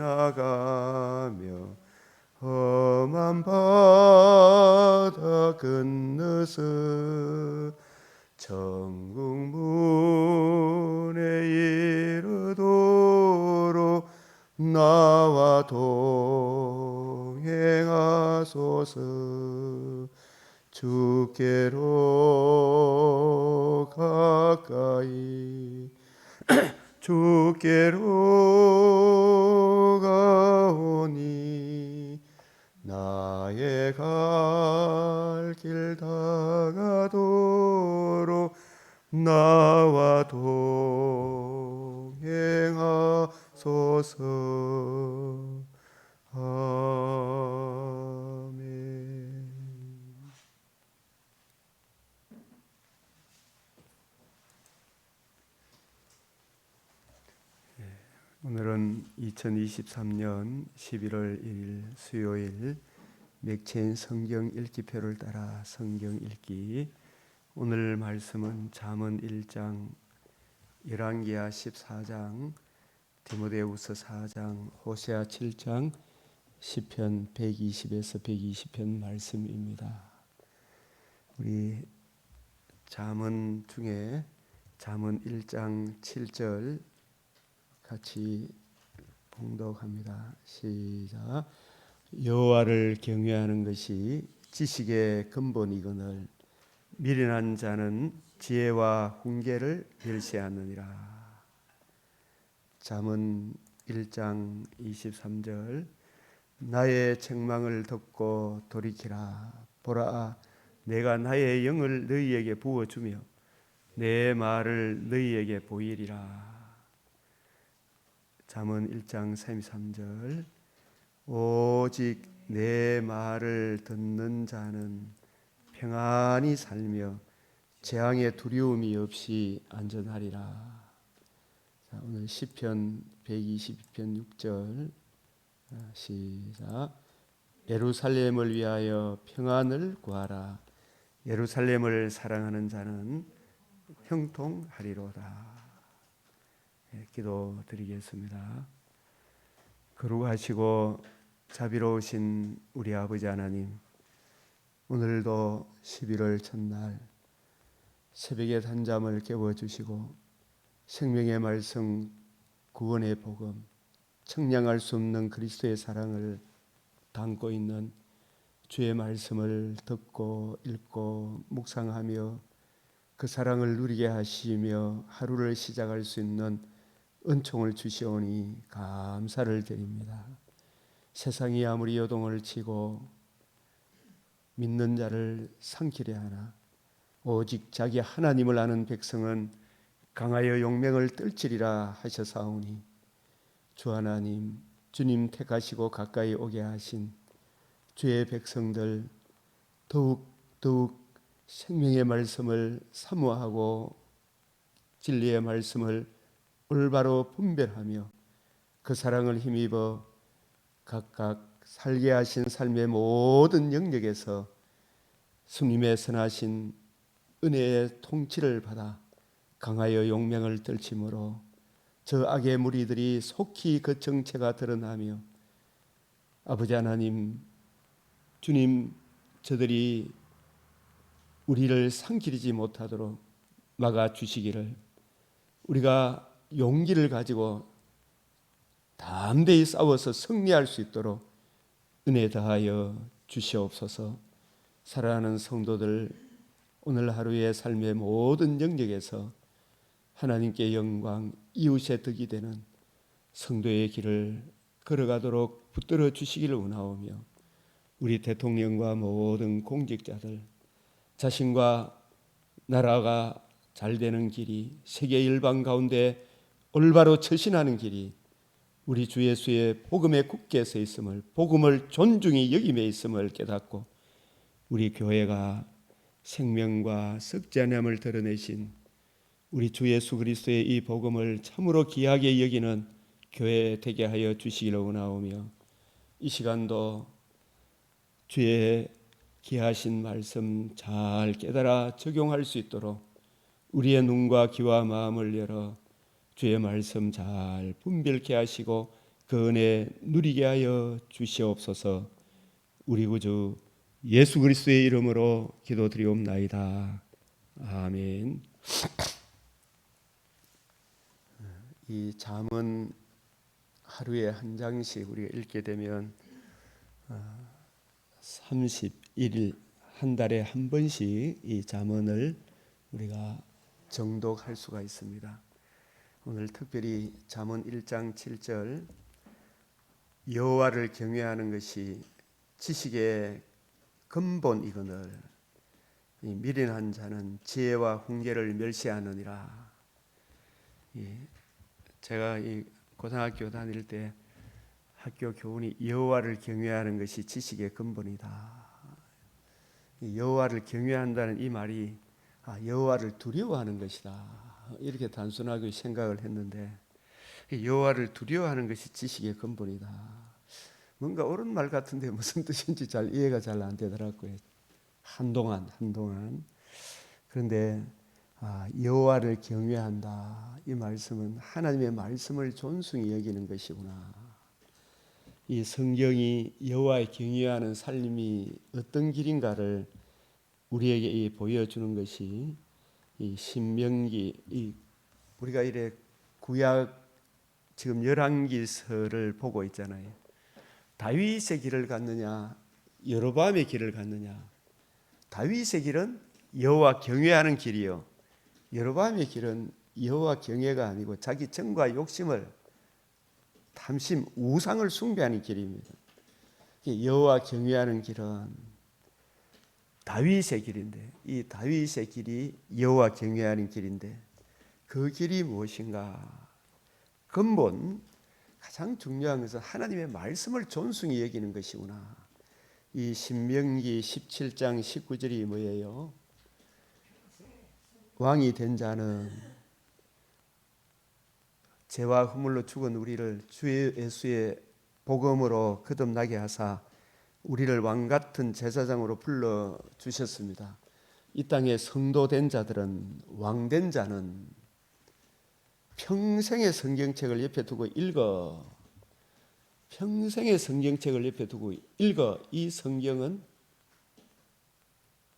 나가며 험한 바다 건너서 천국문에 이르도록 나와 동행하소서. 주께로 가까이 주께로 가오니 나의 갈 길 다가도록 나와 동행하소서. 아멘. 오늘은 2023년 11월 1일 수요일 맥체인 성경 읽기표를 따라 성경 읽기. 오늘 말씀은 잠언 1장, 열왕기하 14장, 디모데후서 4장, 호세아 7장, 시편 120에서 120편 말씀입니다. 우리 잠언 중에 잠언 1장 7절 같이 봉독합니다. 시작. 여호와를 경외하는 것이 지식의 근본이거늘 미련한 자는 지혜와 훈계를 멸시하느니라. 잠언 1장 23절. 나의 책망을 듣고 돌이키라. 보라, 내가 나의 영을 너희에게 부어주며 내 말을 너희에게 보이리라. 잠언 1장 33절. 오직 내 말을 듣는 자는 평안히 살며 재앙의 두려움이 없이 안전하리라. 자, 오늘 시편 122편 6절 시작. 예루살렘을 위하여 평안을 구하라. 예루살렘을 사랑하는 자는 형통하리로다. 기도드리겠습니다. 거룩하시고 자비로우신 우리 아버지 하나님, 오늘도 11월 첫날 새벽에 단잠을 깨워주시고 생명의 말씀, 구원의 복음, 청량할 수 없는 그리스도의 사랑을 담고 있는 주의 말씀을 듣고 읽고 묵상하며 그 사랑을 누리게 하시며 하루를 시작할 수 있는 은총을 주시오니 감사를 드립니다. 세상이 아무리 요동을 치고 믿는 자를 삼키려 하나 오직 자기 하나님을 아는 백성은 강하여 용맹을 떨치리라 하셨사오니 주 하나님, 주님 택하시고 가까이 오게 하신 주의 백성들 더욱 생명의 말씀을 사모하고 진리의 말씀을 올바로 분별하며 그 사랑을 힘입어 각각 살게 하신 삶의 모든 영역에서 주님의 선하신 은혜의 통치를 받아 강하여 용맹을 떨침으로 저 악의 무리들이 속히 그 정체가 드러나며 아버지 하나님, 주님, 저들이 우리를 삼키지 못하도록 막아주시기를, 우리가 용기를 가지고 담대히 싸워서 승리할 수 있도록 은혜 다하여 주시옵소서. 사랑하는 성도들, 오늘 하루의 삶의 모든 영역에서 하나님께 영광, 이웃의 덕이 되는 성도의 길을 걸어가도록 붙들어 주시기를 원하오며 우리 대통령과 모든 공직자들, 자신과 나라가 잘 되는 길이, 세계 일방 가운데 올바로 처신하는 길이 우리 주 예수의 복음에 굳게 서 있음을, 복음을 존중히 여김에 있음을 깨닫고 우리 교회가 생명과 썩지 않음을 드러내신 우리 주 예수 그리스도의 이 복음을 참으로 귀하게 여기는 교회 되게 하여 주시기를 원하오며 이 시간도 주의 귀하신 말씀 잘 깨달아 적용할 수 있도록 우리의 눈과 귀와 마음을 열어 주의 말씀 잘 분별케 하시고 그 은혜 누리게 하여 주시옵소서. 우리 구주 예수 그리스도의 이름으로 기도드리옵나이다. 아멘. 이 잠언 하루에 한 장씩 우리가 읽게 되면 31일 한 달에 한 번씩 이 잠언을 우리가 정독할 수가 있습니다. 오늘 특별히 잠언 1장 7절 여호와를 경외하는 것이 지식의 근본이거늘 이 미련한 자는 지혜와 훈계를 멸시하느니라. 제가 이 고등학교 다닐 때 학교 교훈이 여호와를 경외하는 것이 지식의 근본이다. 여호와를 경외한다는 이 말이 여호와를 두려워하는 것이다. 이렇게 단순하게 생각을 했는데 여호와를 두려워하는 것이 지식의 근본이다. 뭔가 옳은 말 같은데 무슨 뜻인지 잘 이해가 잘 안 되더라고요. 한동안. 그런데 여호와를 경외한다. 이 말씀은 하나님의 말씀을 존중히 여기는 것이구나. 이 성경이 여호와의 경외하는 삶이 어떤 길인가를 우리에게 보여주는 것이 이 신명기, 우리가 이래 구약 지금 열왕기서를 보고 있잖아요. 다윗의 길을 갔느냐, 여로보암의 길을 갔느냐. 다윗의 길은 여호와 경외하는 길이요, 여로보암의 길은 여호와 경외가 아니고 자기 정과 욕심을 탐심, 우상을 숭배하는 길입니다. 여호와 경외하는 길은 다윗의 길인데, 이 다윗의 길이 여호와 경외하는 길인데 그 길이 무엇인가? 근본 가장 중요한 것은 하나님의 말씀을 존중히 여기는 것이구나. 이 신명기 17장 19절이 뭐예요? 왕이 된 자는 죄와 허물로 죽은 우리를 주 예수의 복음으로 거듭나게 하사 우리를 왕같은 제사장으로 불러주셨습니다. 이 땅에 성도된 자들은, 왕된 자는 평생의 성경책을 옆에 두고 읽어. 평생의 성경책을 옆에 두고 읽어. 이 성경은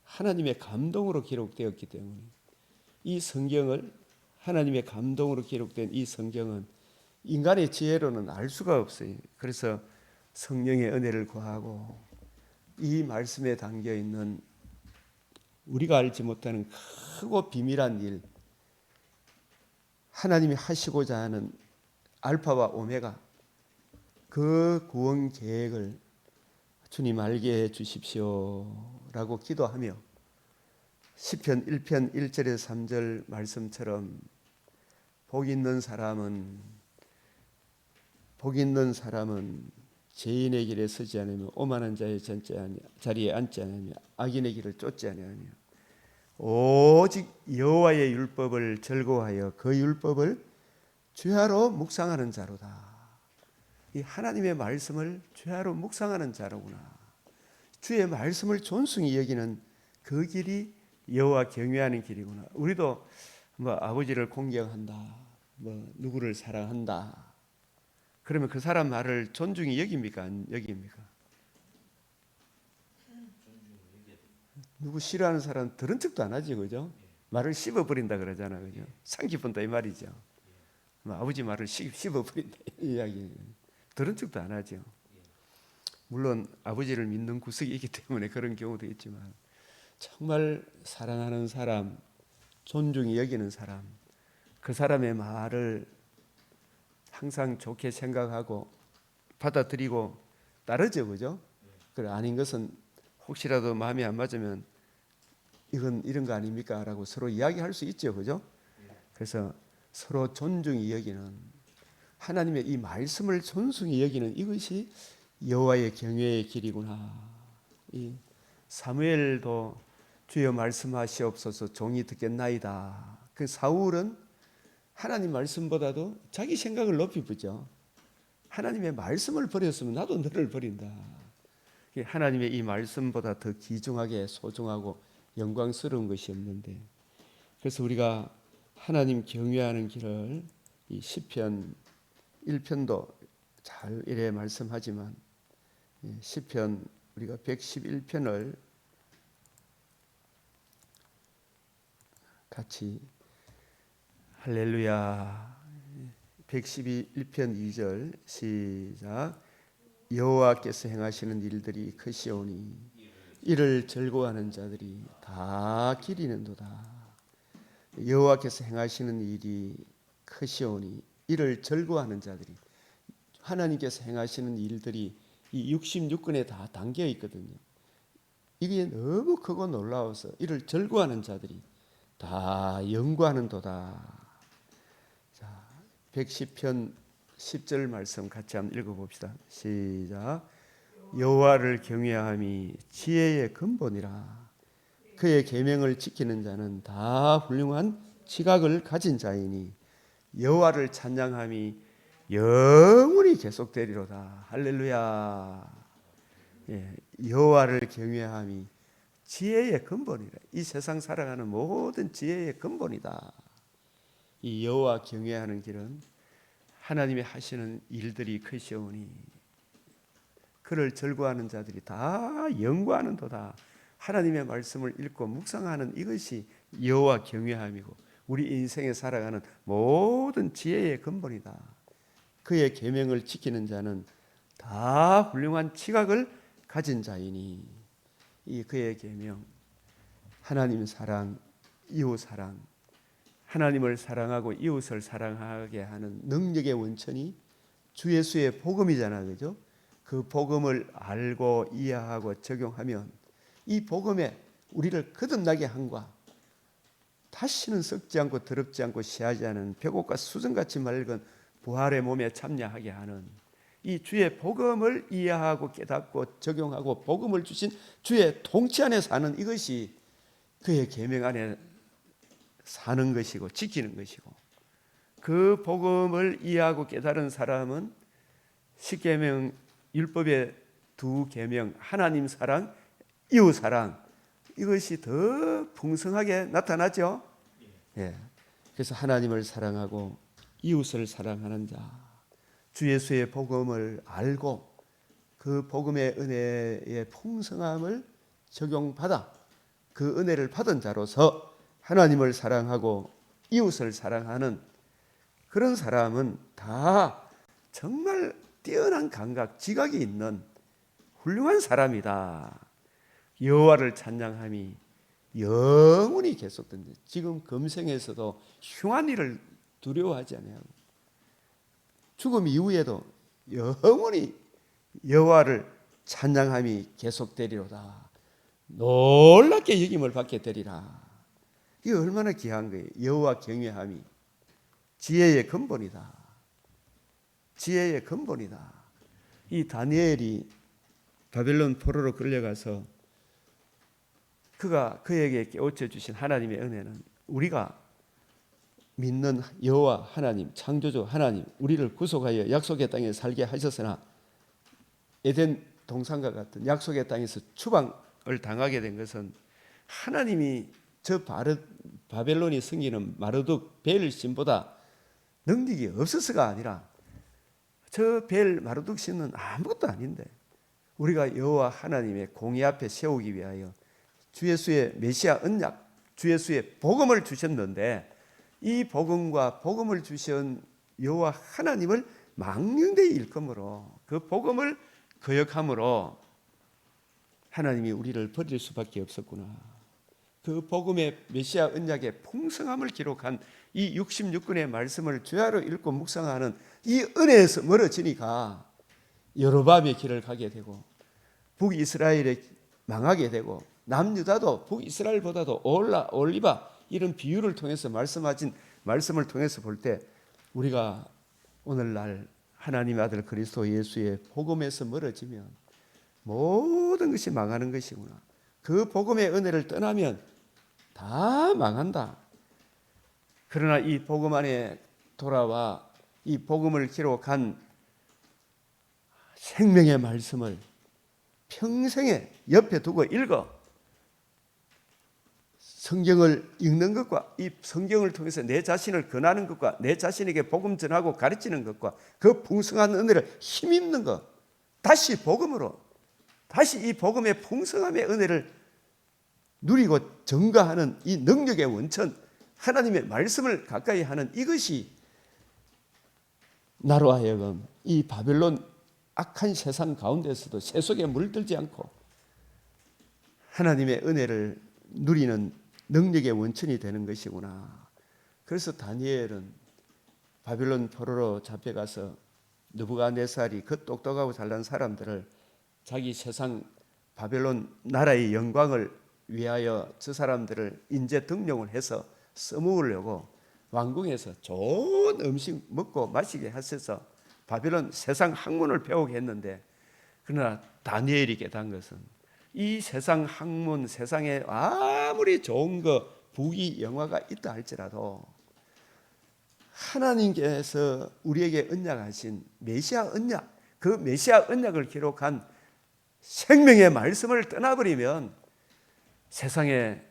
하나님의 감동으로 기록되었기 때문에, 이 성경을, 하나님의 감동으로 기록된 이 성경은 인간의 지혜로는 알 수가 없어요. 그래서 성령의 은혜를 구하고 이 말씀에 담겨 있는 우리가 알지 못하는 크고 비밀한 일, 하나님이 하시고자 하는 알파와 오메가, 그 구원 계획을 주님 알게 해 주십시오라고 기도하며 시편 1편 1절에서 3절 말씀처럼 복 있는 사람은 죄인의 길에 서지 않으며 오만한 자의 자리에 앉지 않으며 악인의 길을 쫓지 않으며 오직 여호와의 율법을 즐거워하여 그 율법을 주야로 묵상하는 자로다. 이 하나님의 말씀을 주야로 묵상하는 자로구나. 주의 말씀을 존중히 여기는 그 길이 여호와 경외하는 길이구나. 우리도 아버지를 공경한다, 누구를 사랑한다, 그러면 그 사람 말을 존중히 여깁니까? 안 여깁니까? 누구 싫어하는 사람 들은 척도 안 하지, 그죠? 말을 씹어버린다 그러잖아, 그죠? 상기분다 이 말이죠. 아버지 말을 씹어버린다 이 이야기. 들은 척도 안 하죠. 물론 아버지를 믿는 구석이 있기 때문에 그런 경우도 있지만, 정말 사랑하는 사람, 존중히 여기는 사람, 그 사람의 말을 항상 좋게 생각하고 받아들이고 따르죠, 그죠? 그래, 아닌 것은 혹시라도 마음에 안 맞으면 이건 이런 거 아닙니까? 라고 서로 이야기할 수 있죠, 그죠? 그래서 서로 존중히 여기는, 하나님의 이 말씀을 존중히 여기는 이것이 여호와의 경외의 길이구나. 이 사무엘도 주여 말씀하시옵소서 종이 듣겠나이다. 그 사울은 하나님 말씀보다도 자기 생각을 높이 보죠. 하나님의 말씀을 버렸으면 나도 너를 버린다. 하나님의 이 말씀보다 더 귀중하게 소중하고 영광스러운 것이 없는데, 그래서 우리가 하나님 경외하는 길을 이 시편 1편도 잘 이래 말씀하지만 시편 우리가 111편을 같이 할렐루야 111편 2절 시작 여호와께서 행하시는 일들이 크시오니 이를 즐거워하는 자들이 다 기리는도다. 여호와께서 행하시는 일이 크시오니 이를 즐거워하는 자들이 하나님께서 행하시는 일들이 이 66권에 다 담겨 있거든요. 이게 너무 크고 놀라워서 이를 즐거워하는 자들이 다 연구하는도다. 자, 110편 10절 말씀 같이 한번 읽어봅시다. 시작. 여호와를 경외함이 지혜의 근본이라. 그의 계명을 지키는 자는 다 훌륭한 지각을 가진 자이니 여호와를 찬양함이 영원히 계속되리로다. 할렐루야. 예, 여호와를 경외함이 지혜의 근본이라. 이 세상 살아가는 모든 지혜의 근본이다. 이 여호와 경외하는 길은 하나님이 하시는 일들이 크시오니 그를 즐거워하는 자들이 다 연구하는도다. 하나님의 말씀을 읽고 묵상하는 이것이 여호와 경외함이고 우리 인생에 살아가는 모든 지혜의 근본이다. 그의 계명을 지키는 자는 다 훌륭한 지각을 가진 자이니 이 그의 계명 하나님 사랑, 이웃 사랑 하나님을 사랑하고 이웃을 사랑하게 하는 능력의 원천이 주 예수의 복음이잖아요. 그죠? 그 복음을 알고 이해하고 적용하면 이 복음에 우리를 거듭나게 한과 다시는 썩지 않고 더럽지 않고 시하지 않은 백옥과 수정같이 맑은 부활의 몸에 참여하게 하는 이 주의 복음을 이해하고 깨닫고 적용하고 복음을 주신 주의 통치 안에 사는 이것이 그의 계명 안에 사는 것이고 지키는 것이고 그 복음을 이해하고 깨달은 사람은 십계명 율법의 두 계명 하나님 사랑, 이웃 사랑 이것이 더 풍성하게 나타나죠. 예. 그래서 하나님을 사랑하고 이웃을 사랑하는 자, 주 예수의 복음을 알고 그 복음의 은혜의 풍성함을 적용받아 그 은혜를 받은 자로서 하나님을 사랑하고 이웃을 사랑하는 그런 사람은 다 정말 뛰어난 감각, 지각이 있는 훌륭한 사람이다. 여호와를 찬양함이 영원히 계속된다. 지금 금생에서도 흉한 일을 두려워하지 않아요. 죽음 이후에도 영원히 여호와를 찬양함이 계속되리로다. 놀랍게 여김을 받게 되리라. 이게 얼마나 귀한 거예요. 여호와 경외함이 지혜의 근본이다. 지혜의 근본이다. 이 다니엘이 바벨론 포로로 끌려가서 그가 그에게 깨우쳐 주신 하나님의 은혜는 우리가 믿는 여호와 하나님, 창조주 하나님, 우리를 구속하여 약속의 땅에 살게 하셨으나 에덴 동산과 같은 약속의 땅에서 추방을 당하게 된 것은 하나님이 저 바벨론이 섬기는 마르둑 벨 신보다 능력이 없어서가 아니라 저 벨 마르둑 신은 아무것도 아닌데 우리가 여호와 하나님의 공의 앞에 세우기 위하여 주 예수의 메시아 언약, 주 예수의 복음을 주셨는데 이 복음과 복음을 주신 여호와 하나님을 망령되이 일컬음으로 그 복음을 거역함으로 하나님이 우리를 버릴 수밖에 없었구나. 그 복음의 메시아 언약의 풍성함을 기록한 이 66권의 말씀을 주야로 읽고 묵상하는 이 은혜에서 멀어지니까 여로보암의 길을 가게 되고 북이스라엘에 망하게 되고 남유다도 북이스라엘보다도 올리바 이런 비유를 통해서 말씀하신 말씀을 통해서 볼 때 우리가 오늘날 하나님의 아들 그리스도 예수의 복음에서 멀어지면 모든 것이 망하는 것이구나. 그 복음의 은혜를 떠나면 다 망한다. 그러나 이 복음 안에 돌아와 이 복음을 기록한 생명의 말씀을 평생에 옆에 두고 읽어 성경을 읽는 것과 이 성경을 통해서 내 자신을 권하는 것과 내 자신에게 복음 전하고 가르치는 것과 그 풍성한 은혜를 힘입는 것, 다시 복음으로, 다시 이 복음의 풍성함의 은혜를 누리고 증거하는 이 능력의 원천, 하나님의 말씀을 가까이 하는 이것이 나로 하여금 이 바벨론 악한 세상 가운데서도 세속에 물들지 않고 하나님의 은혜를 누리는 능력의 원천이 되는 것이구나. 그래서 다니엘은 바벨론 포로로 잡혀가서 느부갓네살이 그 똑똑하고 잘난 사람들을 자기 세상 바벨론 나라의 영광을 위하여 저 사람들을 인재 등용을 해서 써먹으려고 왕궁에서 좋은 음식 먹고 마시게 하셔서 바벨론 세상 학문을 배우게 했는데, 그러나 다니엘이 깨달은 것은 이 세상 학문, 세상에 아무리 좋은 거 부귀 영화가 있다 할지라도 하나님께서 우리에게 언약하신 메시아 언약, 그 메시아 언약을 기록한 생명의 말씀을 떠나버리면 세상에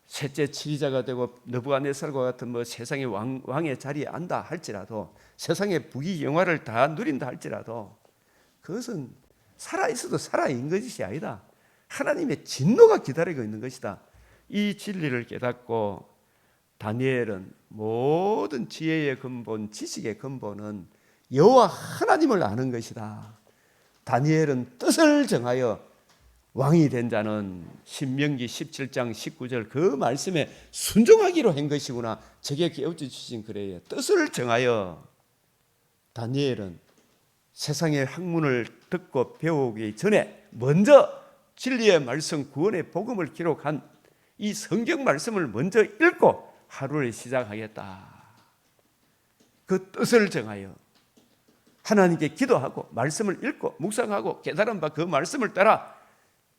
셋째 치리자가 되고 느부갓네살과 같은 뭐 세상의 왕의 자리에 앉다 할지라도, 세상의 부귀 영화를 다 누린다 할지라도 그것은 살아있어도 살아있는 것이 아니다. 하나님의 진노가 기다리고 있는 것이다. 이 진리를 깨닫고 다니엘은 모든 지혜의 근본, 지식의 근본은 여호와 하나님을 아는 것이다. 다니엘은 뜻을 정하여 왕이 된 자는 신명기 17장 19절 그 말씀에 순종하기로 한 것이구나. 제게 깨우쳐 주신 그래요. 뜻을 정하여 다니엘은 세상의 학문을 듣고 배우기 전에 먼저 진리의 말씀, 구원의 복음을 기록한 이 성경 말씀을 먼저 읽고 하루를 시작하겠다. 그 뜻을 정하여 하나님께 기도하고 말씀을 읽고 묵상하고 깨달은 바 그 말씀을 따라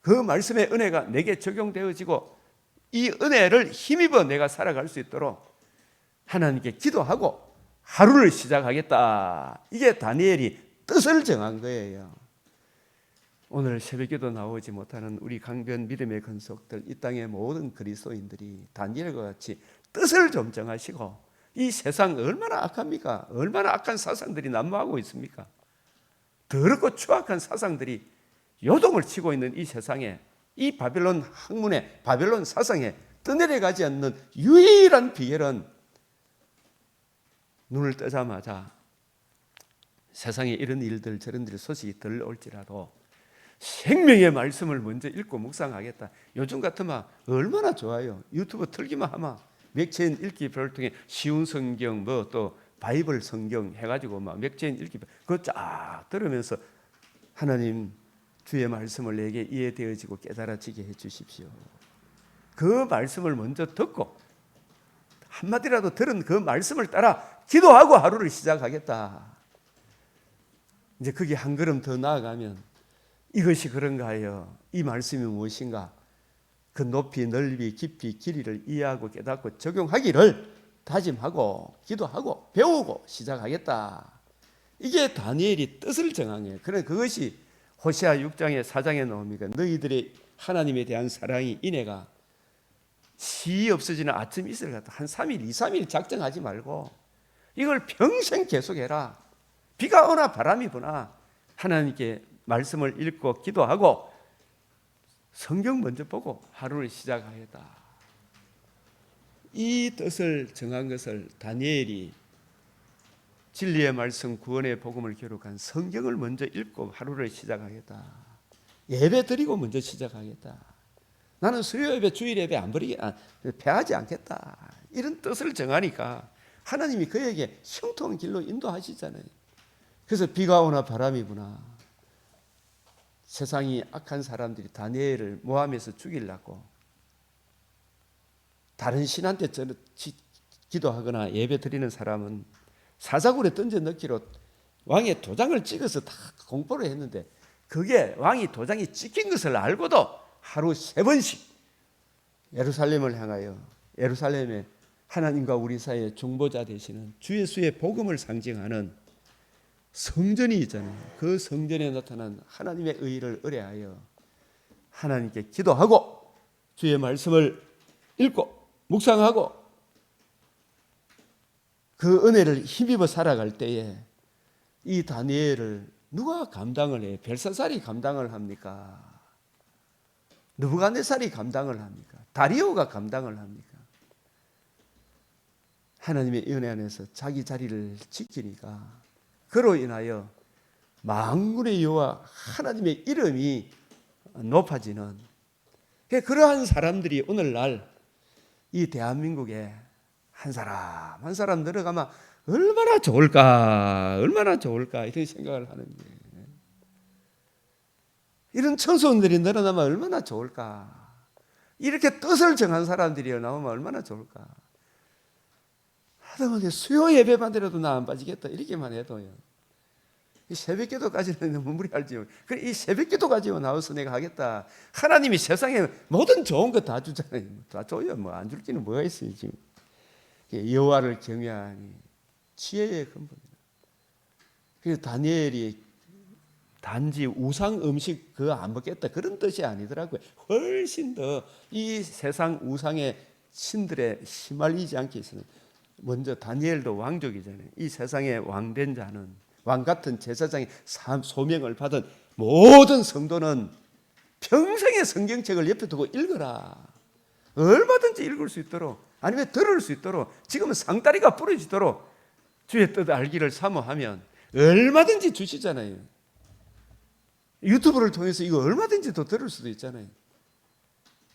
그 말씀의 은혜가 내게 적용되어지고 이 은혜를 힘입어 내가 살아갈 수 있도록 하나님께 기도하고 하루를 시작하겠다. 이게 다니엘이 뜻을 정한 거예요. 오늘 새벽기도 나오지 못하는 우리 강변 믿음의 근속들, 이 땅의 모든 그리스도인들이 다니엘과 같이 뜻을 좀 정하시고, 이 세상 얼마나 악합니까? 얼마나 악한 사상들이 난무하고 있습니까? 더럽고 추악한 사상들이 요동을 치고 있는 이 세상에, 이 바벨론 학문에, 바벨론 사상에 떠내려가지 않는 유일한 비결은 눈을 뜨자마자 세상에 이런 일들 저런 일 소식이 들려올지라도 생명의 말씀을 먼저 읽고 묵상하겠다. 요즘 같으면 얼마나 좋아요. 유튜브 틀기만 하면 맥체인 읽기표를 통해 쉬운 성경, 뭐 또 바이블 성경 해가지고 막 맥체인 읽기표 그거 쫙 들으면서 하나님 주의 말씀을 내게 이해되어지고 깨달아지게 해주십시오. 그 말씀을 먼저 듣고 한마디라도 들은 그 말씀을 따라 기도하고 하루를 시작하겠다. 이제 그게 한 걸음 더 나아가면 이것이 그런가 하여 이 말씀이 무엇인가, 그 높이 넓이 깊이 길이를 이해하고 깨닫고 적용하기를 다짐하고 기도하고 배우고 시작하겠다. 이게 다니엘이 뜻을 정한 거예요. 그래 그것이 호세아 6장의 4장에 나옵니다. 너희들의 하나님에 대한 사랑이 인애가 시 없어지는 아침 이슬 같다. 한 3일, 2, 3일 작정하지 말고 이걸 평생 계속해라. 비가 오나 바람이 부나 하나님께 말씀을 읽고 기도하고 성경 먼저 보고 하루를 시작하겠다. 이 뜻을 정한 것을 다니엘이 진리의 말씀, 구원의 복음을 기록한 성경을 먼저 읽고 하루를 시작하겠다. 예배 드리고 먼저 시작하겠다. 나는 수요 예배, 주일 예배 안 패하지 않겠다. 이런 뜻을 정하니까 하나님이 그에게 형통한 길로 인도하시잖아요. 그래서 비가 오나 바람이 부나 세상이 악한 사람들이 다니엘을 모함해서 죽이려고 다른 신한테 기도하거나 예배 드리는 사람은 사자굴에 던져 넣기로 왕의 도장을 찍어서 다 공포를 했는데, 그게 왕이 도장이 찍힌 것을 알고도 하루 3번씩 예루살렘을 향하여, 예루살렘에 하나님과 우리 사이의 중보자 되시는 주 예수의 복음을 상징하는 성전이 있잖아요. 그 성전에 나타난 하나님의 의를 의뢰하여 하나님께 기도하고 주의 말씀을 읽고 묵상하고 그 은혜를 힘입어 살아갈 때에 이 다니엘을 누가 감당을 해요? 벨사살이 감당을 합니까? 느부갓네살이 감당을 합니까? 다리오가 감당을 합니까? 하나님의 은혜 안에서 자기 자리를 지키니까 그로 인하여 만군의 여호와 하나님의 이름이 높아지는 그러한 사람들이 오늘날 이 대한민국에 한 사람 한 사람 들어가면 얼마나 좋을까 이런 생각을 하는 거예요. 이런 청소년들이 늘어나면 얼마나 좋을까, 이렇게 뜻을 정한 사람들이 나오면 얼마나 좋을까. 하다못해 수요 예배만 드려도 나 안 빠지겠다 이렇게만 해도요, 이 새벽기도까지는 너무 무리할지요. 그래 이 새벽기도까지만 나와서 내가 하겠다. 하나님이 세상에 모든 좋은 거 다 주잖아요. 다 줘요. 뭐 안 줄기는 뭐가 있어요 지금. 여호와를 경외하니 지혜의 근본이다. 그래서 다니엘이 단지 우상 음식 그거 안 먹겠다 그런 뜻이 아니더라고요. 훨씬 더 이 세상 우상의 신들에 휘말리지 않게 있어요. 먼저 다니엘도 왕족이잖아요. 이 세상의 왕된 자는, 왕 같은 제사장의 소명을 받은 모든 성도는 평생의 성경책을 옆에 두고 읽어라. 얼마든지 읽을 수 있도록, 아니면 들을 수 있도록, 지금은 상다리가 부러지도록 주의 뜻 알기를 사모하면 얼마든지 주시잖아요. 유튜브를 통해서 이거 얼마든지 더 들을 수도 있잖아요.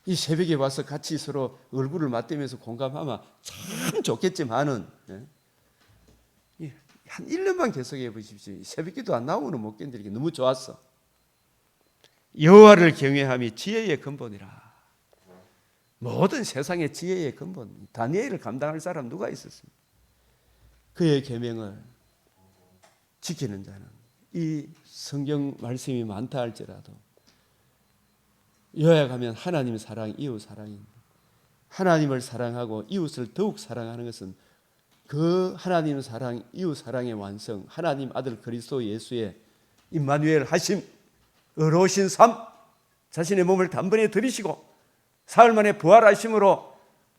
이 새벽에 와서 같이 서로 얼굴을 맞대면서 공감하면 참 좋겠지만은, 한 1년만 계속해 보십시오. 새벽기도 안 나오면 못 견디게 너무 좋았어. 여호와를 경외함이 지혜의 근본이라. 모든 세상의 지혜의 근본. 다니엘을 감당할 사람 누가 있었습니까? 그의 계명을 지키는 자는, 이 성경 말씀이 많다 할지라도 요약하면 하나님 사랑, 이웃 사랑입니다. 하나님을 사랑하고 이웃을 더욱 사랑하는 것은 그 하나님 사랑, 이웃 사랑의 완성, 하나님 아들 그리스도 예수의 임마누엘 하심, 의로우신 삶, 자신의 몸을 단번에 들이시고 사흘 만에 부활하심으로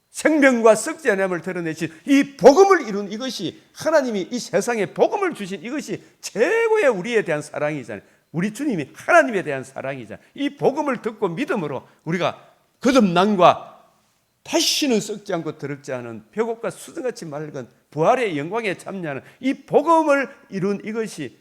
생명과 썩지 않음을 드러내신 이 복음을 이룬 이것이, 하나님이 이 세상에 복음을 주신 이것이 최고의 우리에 대한 사랑이잖아요. 우리 주님이 하나님에 대한 사랑이잖아요. 이 복음을 듣고 믿음으로 우리가 거듭남과 다시는 썩지 않고 더럽지 않은 벽옥과 수정같이 맑은 부활의 영광에 참여하는 이 복음을 이룬 이것이,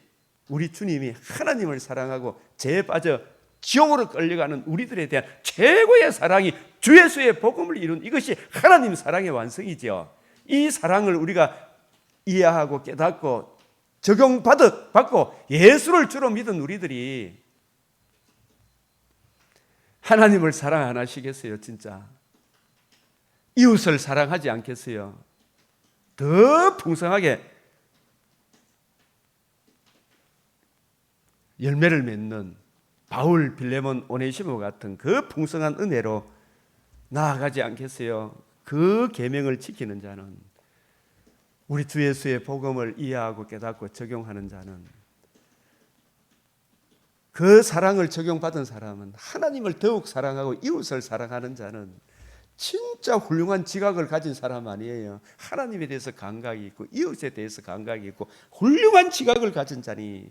우리 주님이 하나님을 사랑하고 죄에 빠져 지옥으로 끌려가는 우리들에 대한 최고의 사랑이 주 예수의 복음을 이룬 이것이 하나님 사랑의 완성이죠. 이 사랑을 우리가 이해하고 깨닫고 적용받고 예수를 주로 믿은 우리들이 하나님을 사랑 안 하시겠어요? 진짜 이웃을 사랑하지 않겠어요? 더 풍성하게 열매를 맺는 바울, 빌레몬, 오네시모 같은 그 풍성한 은혜로 나아가지 않겠어요? 그 계명을 지키는 자는, 우리 주 예수의 복음을 이해하고 깨닫고 적용하는 자는, 그 사랑을 적용받은 사람은, 하나님을 더욱 사랑하고 이웃을 사랑하는 자는 진짜 훌륭한 지각을 가진 사람 아니에요. 하나님에 대해서 감각이 있고 이웃에 대해서 감각이 있고 훌륭한 지각을 가진 자니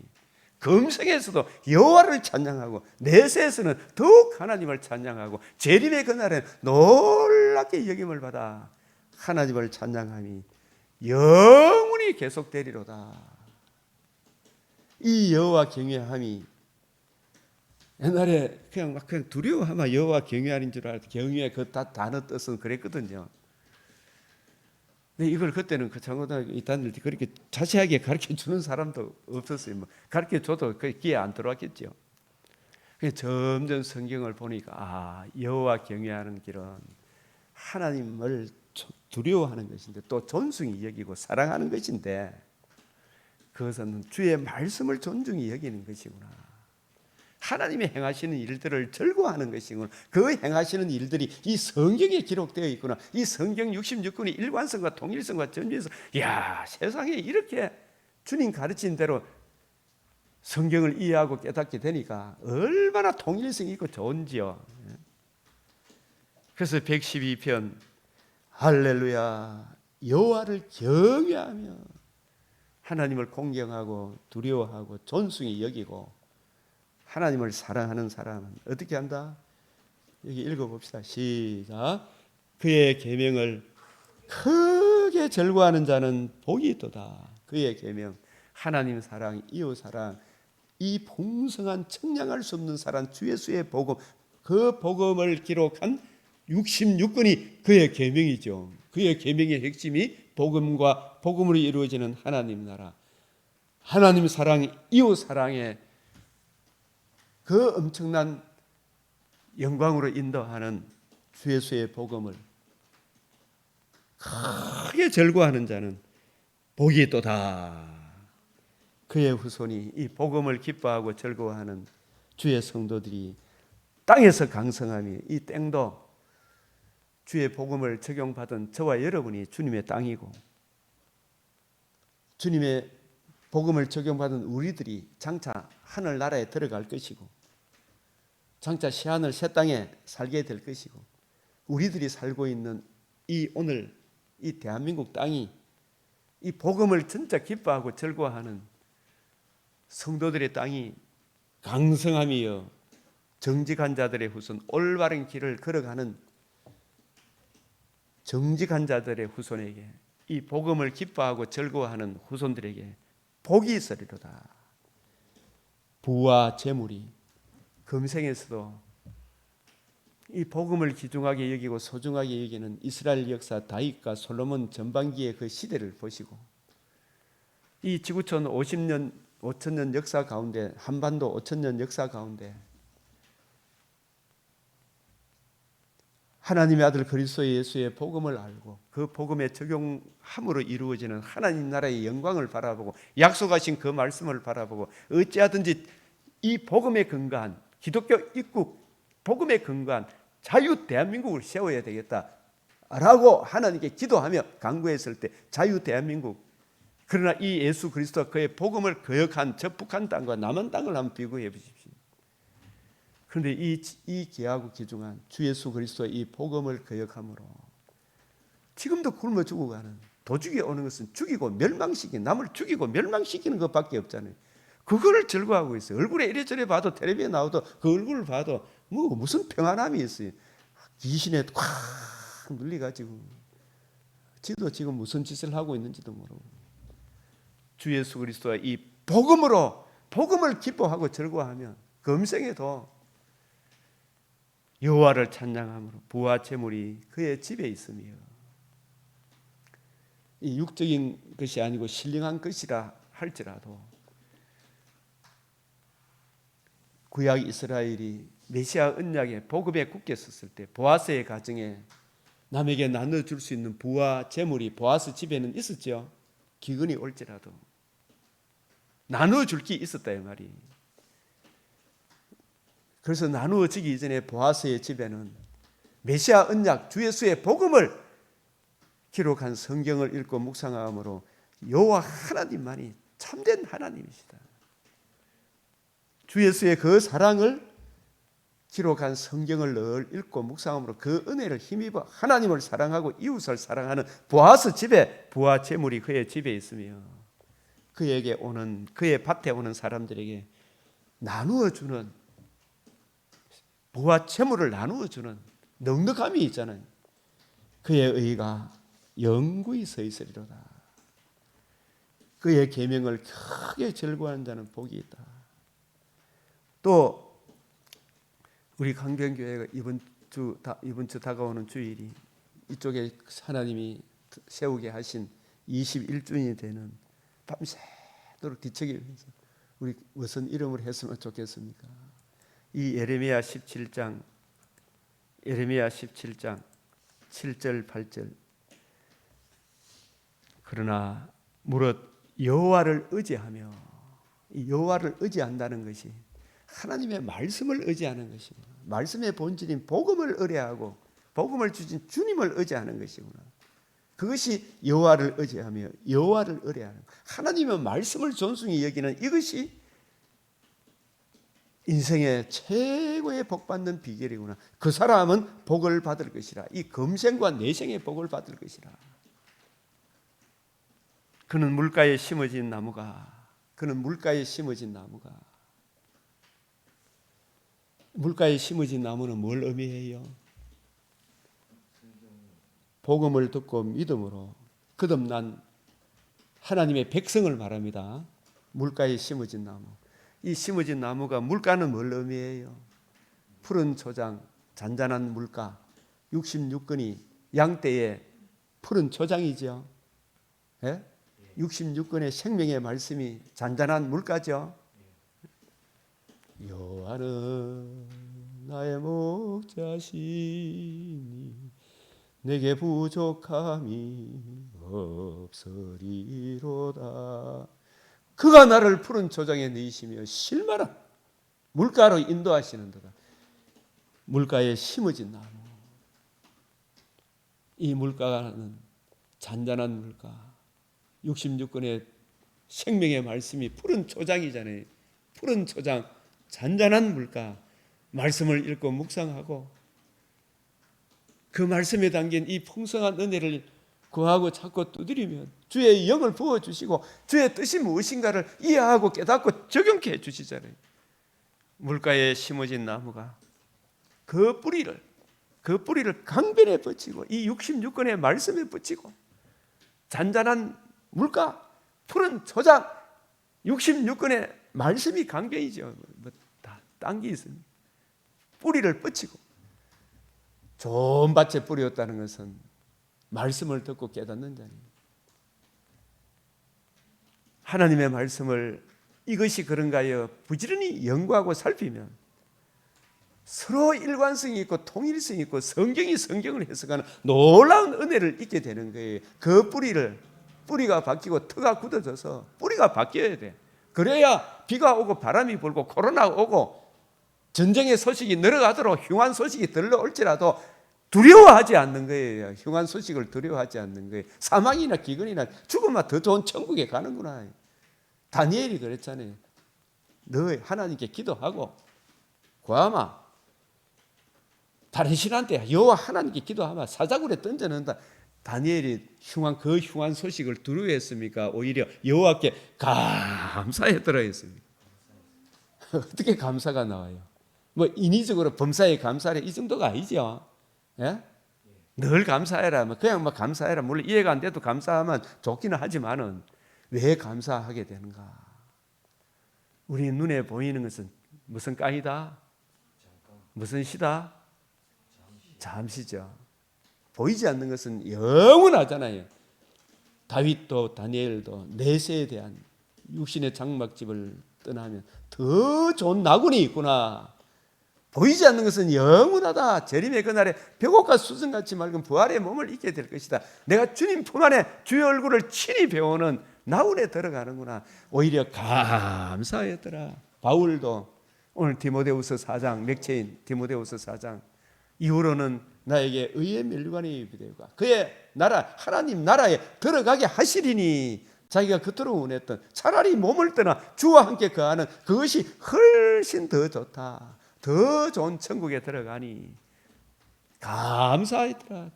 금성에서도 여호와를 찬양하고 내세에서는 더욱 하나님을 찬양하고 재림의 그날에 놀랍게 여김을 받아 하나님을 찬양함이 영원히 계속되리로다. 이 여호와 경외함이, 옛날에 그냥 두려워하면 여호와 경외하는 줄 알았는데 경외 그 단어 뜻은 그랬거든요. 근데 이걸 그때는 그 장로당 이단들이 그렇게 자세하게 가르쳐 주는 사람도 없었어요. 뭐 가르쳐 줘도 그 귀에 안 들어왔겠죠. 그래서 점점 성경을 보니까 여호와 경외하는 길은 하나님을 두려워하는 것인데 또 존중히 여기고 사랑하는 것인데, 그것은 주의 말씀을 존중히 여기는 것이구나. 하나님이 행하시는 일들을 즐거워하는 것이구나. 그 행하시는 일들이 이 성경에 기록되어 있구나. 이 성경 66권의 일관성과 통일성과 전주에서, 야, 세상에 이렇게 주님 가르친 대로 성경을 이해하고 깨닫게 되니까 얼마나 통일성이 있고 좋은지요. 그래서 112편 할렐루야 여호와를 경외하며 하나님을 공경하고 두려워하고 존숭히 여기고 하나님을 사랑하는 사람은 어떻게 한다? 여기 읽어봅시다. 시작. 그의 계명을 크게 절거하는 자는 복이 있도다. 그의 계명, 하나님 사랑, 이웃 사랑, 이 풍성한 청량할 수 없는 사랑, 주 예수의 복음, 그 복음을 기록한 66권이 그의 계명이죠. 그의 계명의 핵심이 복음과 복음으로 이루어지는 하나님 나라, 하나님 사랑, 이웃 사랑의 그 엄청난 영광으로 인도하는 주 예수의 복음을 크게 절거하는 자는 복이 있도다. 그의 후손이 이 복음을 기뻐하고 즐거워하는 주의 성도들이 땅에서 강성하며 이 땅도 주의 복음을 적용받은 저와 여러분이 주님의 땅이고 주님의 복음을 적용받은 우리들이 장차 하늘나라에 들어갈 것이고 장차 새하늘 새 땅에 살게 될 것이고 우리들이 살고 있는 이 오늘 이 대한민국 땅이 이 복음을 진짜 기뻐하고 즐거워하는 성도들의 땅이 강성함이여 정직한 자들의 후손, 올바른 길을 걸어가는 정직한 자들의 후손에게 이 복음을 기뻐하고 즐거워하는 후손들에게 복이 있으리로다. 부와 재물이 금생에서도 이 복음을 귀중하게 여기고 소중하게 여기는 이스라엘 역사 다윗과 솔로몬 전반기의 그 시대를 보시고 이 지구촌 50년 5천년 역사 가운데 한반도 5천년 역사 가운데 하나님의 아들 그리스도 예수의 복음을 알고 그 복음에 적용함으로 이루어지는 하나님 나라의 영광을 바라보고 약속하신 그 말씀을 바라보고 어찌하든지 이 복음에 근거한 기독교 입국 복음에 근거한 자유 대한민국을 세워야 되겠다라고 하나님께 기도하며 간구했을 때 자유 대한민국 그러나 이 예수 그리스도와 그의 복음을 거역한 저 북한 땅과 남한 땅을 한번 비교해 보십시오. 그런데 이 귀하고 귀중한 주 예수 그리스도의 이 복음을 거역함으로 지금도 굶어 죽어가는 도둑이 오는 것은 죽이고 멸망시키는 남을 죽이고 멸망시키는 것밖에 없잖아요. 그거를 즐거워하고 있어요. 얼굴에 이래저래 봐도 텔레비에 나오도 그 얼굴을 봐도 무슨 평안함이 있어요. 귀신에 꽉 눌려가지고 지도 지금 무슨 짓을 하고 있는지도 모르고 주 예수 그리스도와 이 복음으로 복음을 기뻐하고 즐거워하면 금생에도 여호와를 찬양함으로 부와 재물이 그의 집에 있으며 이 육적인 것이 아니고 신령한 것이라 할지라도 구약 이스라엘이 메시아 언약의 복음에 굳게 섰을 때 보아스의 가정에 남에게 나눠줄 수 있는 부와 재물이 보아스 집에는 있었죠. 기근이 올지라도 나눠줄 게 있었다 이 말이. 그래서 나누어지기 이전에 보아스의 집에는 메시아 언약 주 예수의 복음을 기록한 성경을 읽고 묵상함으로 여호와 하나님만이 참된 하나님이시다. 주 예수의 그 사랑을 기록한 성경을 늘 읽고 묵상함으로 그 은혜를 힘입어 하나님을 사랑하고 이웃을 사랑하는 보아스 집에 부와 재물이 그의 집에 있으며 그에게 오는 그의 밭에 오는 사람들에게 나누어 주는 부와 재물을 나누어 주는 넉넉함이 있잖아요. 그의 의가 영구히 서 있으리로다. 그의 계명을 크게 즐거워하는 자는 복이 있다. 또 우리 강변교회가 이번 주 다가오는 주일이 이쪽에 하나님이 세우게 하신 21주년이 되는 밤새도록 뒤척이 면서 우리 무슨 이름을 했으면 좋겠습니까? 이 예레미야 17장 7절 8절 그러나 무릇 여호와를 의지하며 이 여호와를 의지한다는 것이 하나님의 말씀을 의지하는 것이구나. 말씀의 본질인 복음을 의뢰하고 복음을 주신 주님을 의지하는 것이구나. 그것이 여호와를 의지하며 여호와를 의뢰하는 하나님의 말씀을 존중히 여기는 이것이 인생의 최고의 복 받는 비결이구나. 그 사람은 복을 받을 것이라. 이 금생과 내생의 복을 받을 것이라. 그는 물가에 심어진 나무가 물가에 심어진 나무는 뭘 의미해요? 복음을 듣고 믿음으로 거듭난 하나님의 백성을 말합니다. 물가에 심어진 나무. 이 심어진 나무가, 물가는 뭘 의미해요? 푸른 초장, 잔잔한 물가. 66근이 양떼의 푸른 초장이죠. 예? 66근의 생명의 말씀이 잔잔한 물가죠. 여호와는 나의 목자시니 내게 부족함이 없으리로다. 그가 나를 푸른 초장에 넣으시며 실만한 물가로 인도하시는도다. 물가에 심어진 나무. 이 물가는 잔잔한 물가. 66권의 생명의 말씀이 푸른 초장이잖아요. 푸른 초장, 잔잔한 물가. 말씀을 읽고 묵상하고 그 말씀에 담긴 이 풍성한 은혜를 구하고 찾고 두드리면 주의 영을 부어주시고 주의 뜻이 무엇인가를 이해하고 깨닫고 적용케 해주시잖아요. 물가에 심어진 나무가 그 뿌리를 강변에 붙이고 이 66권의 말씀에 붙이고 잔잔한 물가, 푸른 초장, 66권의 말씀이 강변이죠. 다 딴 게 있습니다. 뿌리를 뻗치고 좋은 밭에 뿌렸다는 것은 말씀을 듣고 깨닫는 자입니다. 하나님의 말씀을 이것이 그런가 하여 부지런히 연구하고 살피면 서로 일관성이 있고 통일성이 있고 성경이 성경을 해석하는 놀라운 은혜를 잊게 되는 거예요. 그 뿌리가 바뀌고 터가 굳어져서 뿌리가 바뀌어야 돼. 그래야 비가 오고 바람이 불고 코로나가 오고 전쟁의 소식이 늘어가도록 흉한 소식이 들러올지라도 두려워하지 않는 거예요. 흉한 소식을 두려워하지 않는 거예요. 사망이나 기근이나 죽으면 더 좋은 천국에 가는구나. 다니엘이 그랬잖아요. 너 하나님께 기도하고 구하마. 다른 신한테 여호와 하나님께 기도하마. 사자굴에 던져넣는다. 다니엘이 그 흉한 소식을 두려워했습니까? 오히려 여호와께 감사했더라 했습니다. 어떻게 감사가 나와요? 뭐 인위적으로 범사에 감사해 이 정도가 아니죠. 예? 늘 감사해라. 그냥 감사해라. 물론 이해가 안 돼도 감사하면 좋기는 하지만은 왜 감사하게 되는가? 우리 눈에 보이는 것은 무슨 깡이다? 무슨 시다? 잠시죠. 보이지 않는 것은 영원하잖아요. 다윗도 다니엘도 내세에 대한 육신의 장막집을 떠나면 더 좋은 나군이 있구나. 보이지 않는 것은 영원하다. 재림의 그날에 벽옥과 수정같이 맑은 부활의 몸을 입게 될 것이다. 내가 주님 품 안에 주의 얼굴을 친히 배우는 나훈에 들어가는구나. 오히려 감사했더라. 바울도 오늘 디모데후서 4장 맥체인 디모데후서 4장 이후로는 나에게 의의 멸관이 예비되고 그의 나라 하나님 나라에 들어가게 하시리니 자기가 그토록 원했던 차라리 몸을 떠나 주와 함께 거하는 그것이 훨씬 더 좋다. 더 좋은 천국에 들어가니 감사했더라.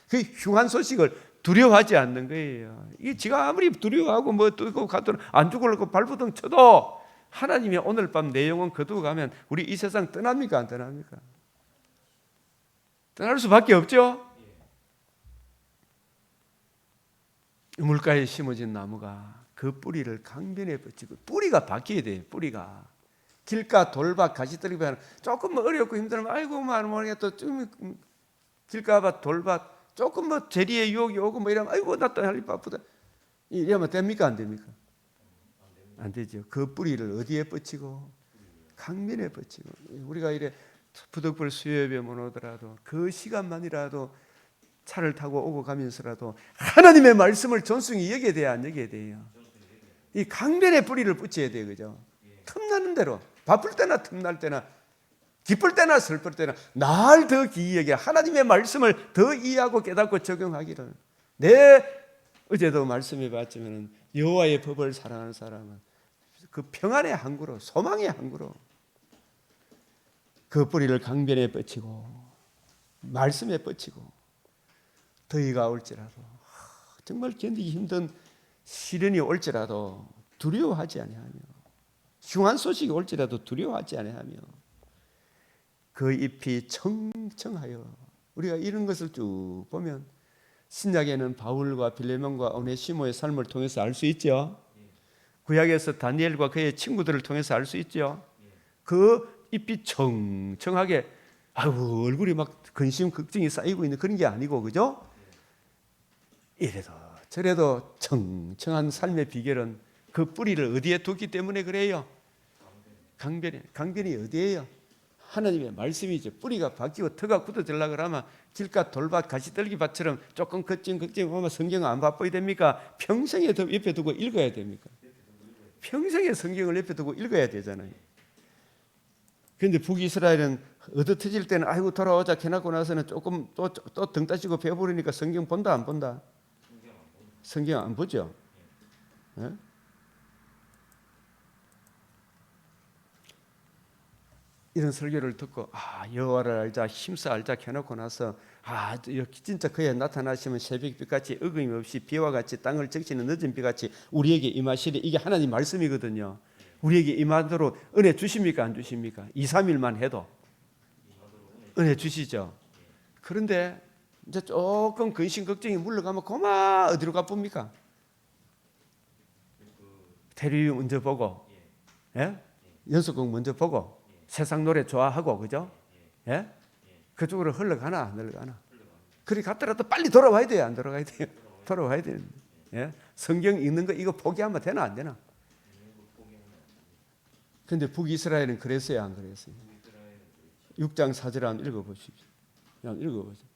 그 흉한 소식을 두려워하지 않는 거예요. 이 지가 아무리 두려워하고 뭐 뜨고 가도 안 죽으려고 발부둥 쳐도 하나님이 오늘 밤 내 영혼 거두고 가면 우리 이 세상 떠납니까? 안 떠납니까? 떠날 수밖에 없죠. 물가에 심어진 나무가 그 뿌리를 강변에 뻗치고 뿌리가 바뀌어야 돼요. 뿌리가 길가 돌밭 가시떨기밭 조금 어렵고 힘들면 아이고 모르겠다. 좀 길가밭 돌밭 조금 재리의 유혹이 오고 이러면 아이고 나 또 할 일 바쁘다. 이러면 됩니까? 안 됩니까? 안 되죠. 그 뿌리를 어디에 뻗치고 강변에 뻗치고 우리가 이래 부득불 수요예배 못 오더라도 그 시간만이라도 차를 타고 오고 가면서라도 하나님의 말씀을 존중히 여겨야 돼야 안 여겨야 돼요. 이 강변에 뿌리를 뻗쳐야 돼요. 그죠? 틈나는 대로 바쁠 때나 틈날 때나 기쁠 때나 슬플 때나 날 더 기이 여겨 하나님의 말씀을 더 이해하고 깨닫고 적용하기를. 어제도 말씀해 봤지만 여호와의 법을 사랑하는 사람은 그 평안의 항구로 소망의 항구로 그 뿌리를 강변에 뻗치고 말씀에 뻗치고 더위가 올지라도 정말 견디기 힘든 시련이 올지라도 두려워하지 아니하며 흉한 소식이 올지라도 두려워하지 아니하며 그 잎이 청청하여 우리가 이런 것을 쭉 보면 신약에는 바울과 빌레몬과 오네시모의 삶을 통해서 알 수 있죠. 구약에서 다니엘과 그의 친구들을 통해서 알 수 있죠. 그 잎이 청청하게 아이고 얼굴이 막 근심 걱정이 쌓이고 있는 그런 게 아니고 그죠? 이래도 저래도 청청한 삶의 비결은 그 뿌리를 어디에 뒀기 때문에 그래요. 강변에. 강변이 어디예요? 하나님의 말씀이죠. 뿌리가 바뀌고 터가 굳어질라 그러면 길가 돌밭 가시떨기밭처럼 조금 걱정 오면 성경을 안 바빠야 됩니까? 평생에 옆에 두고 읽어야 됩니까? 평생에 성경을 옆에 두고 읽어야 되잖아요. 그런데 북이스라엘은 얻어터질 때는 아이고 돌아오자 해놓고 나서는 조금 또 등 따시고 배부르니까 성경 본다 안 본다? 성경 안 보죠. 네? 이런 설교를 듣고 여호와를 알자 힘써 알자 해놓고 나서 진짜 그에 나타나시면 새벽비같이 어김없이 비와 같이 땅을 적시는 늦은 비같이 우리에게 임하시리. 이게 하나님 말씀이거든요. 우리에게 임하도록 은혜 주십니까 안 주십니까? 2, 3일만 해도 은혜 주시죠. 그런데 이제 조금 근심 걱정이 물러가면 그만 어디로 가봅니까? 텔레비전 먼저 보고 예? 연속극 먼저 보고 세상 노래 좋아하고 그죠? 예? 그쪽으로 흘러가나 안 흘러가나? 그리 갔더라도 빨리 돌아와야 돼요 안 돌아가야 돼요? 돌아와야 돼요. 예? 성경 읽는 거 이거 포기하면 되나 안 되나? 근데 북이스라엘은 그랬어요 안 그랬어요? 6장 4절 한번 읽어보십시오. 그냥 읽어보세요.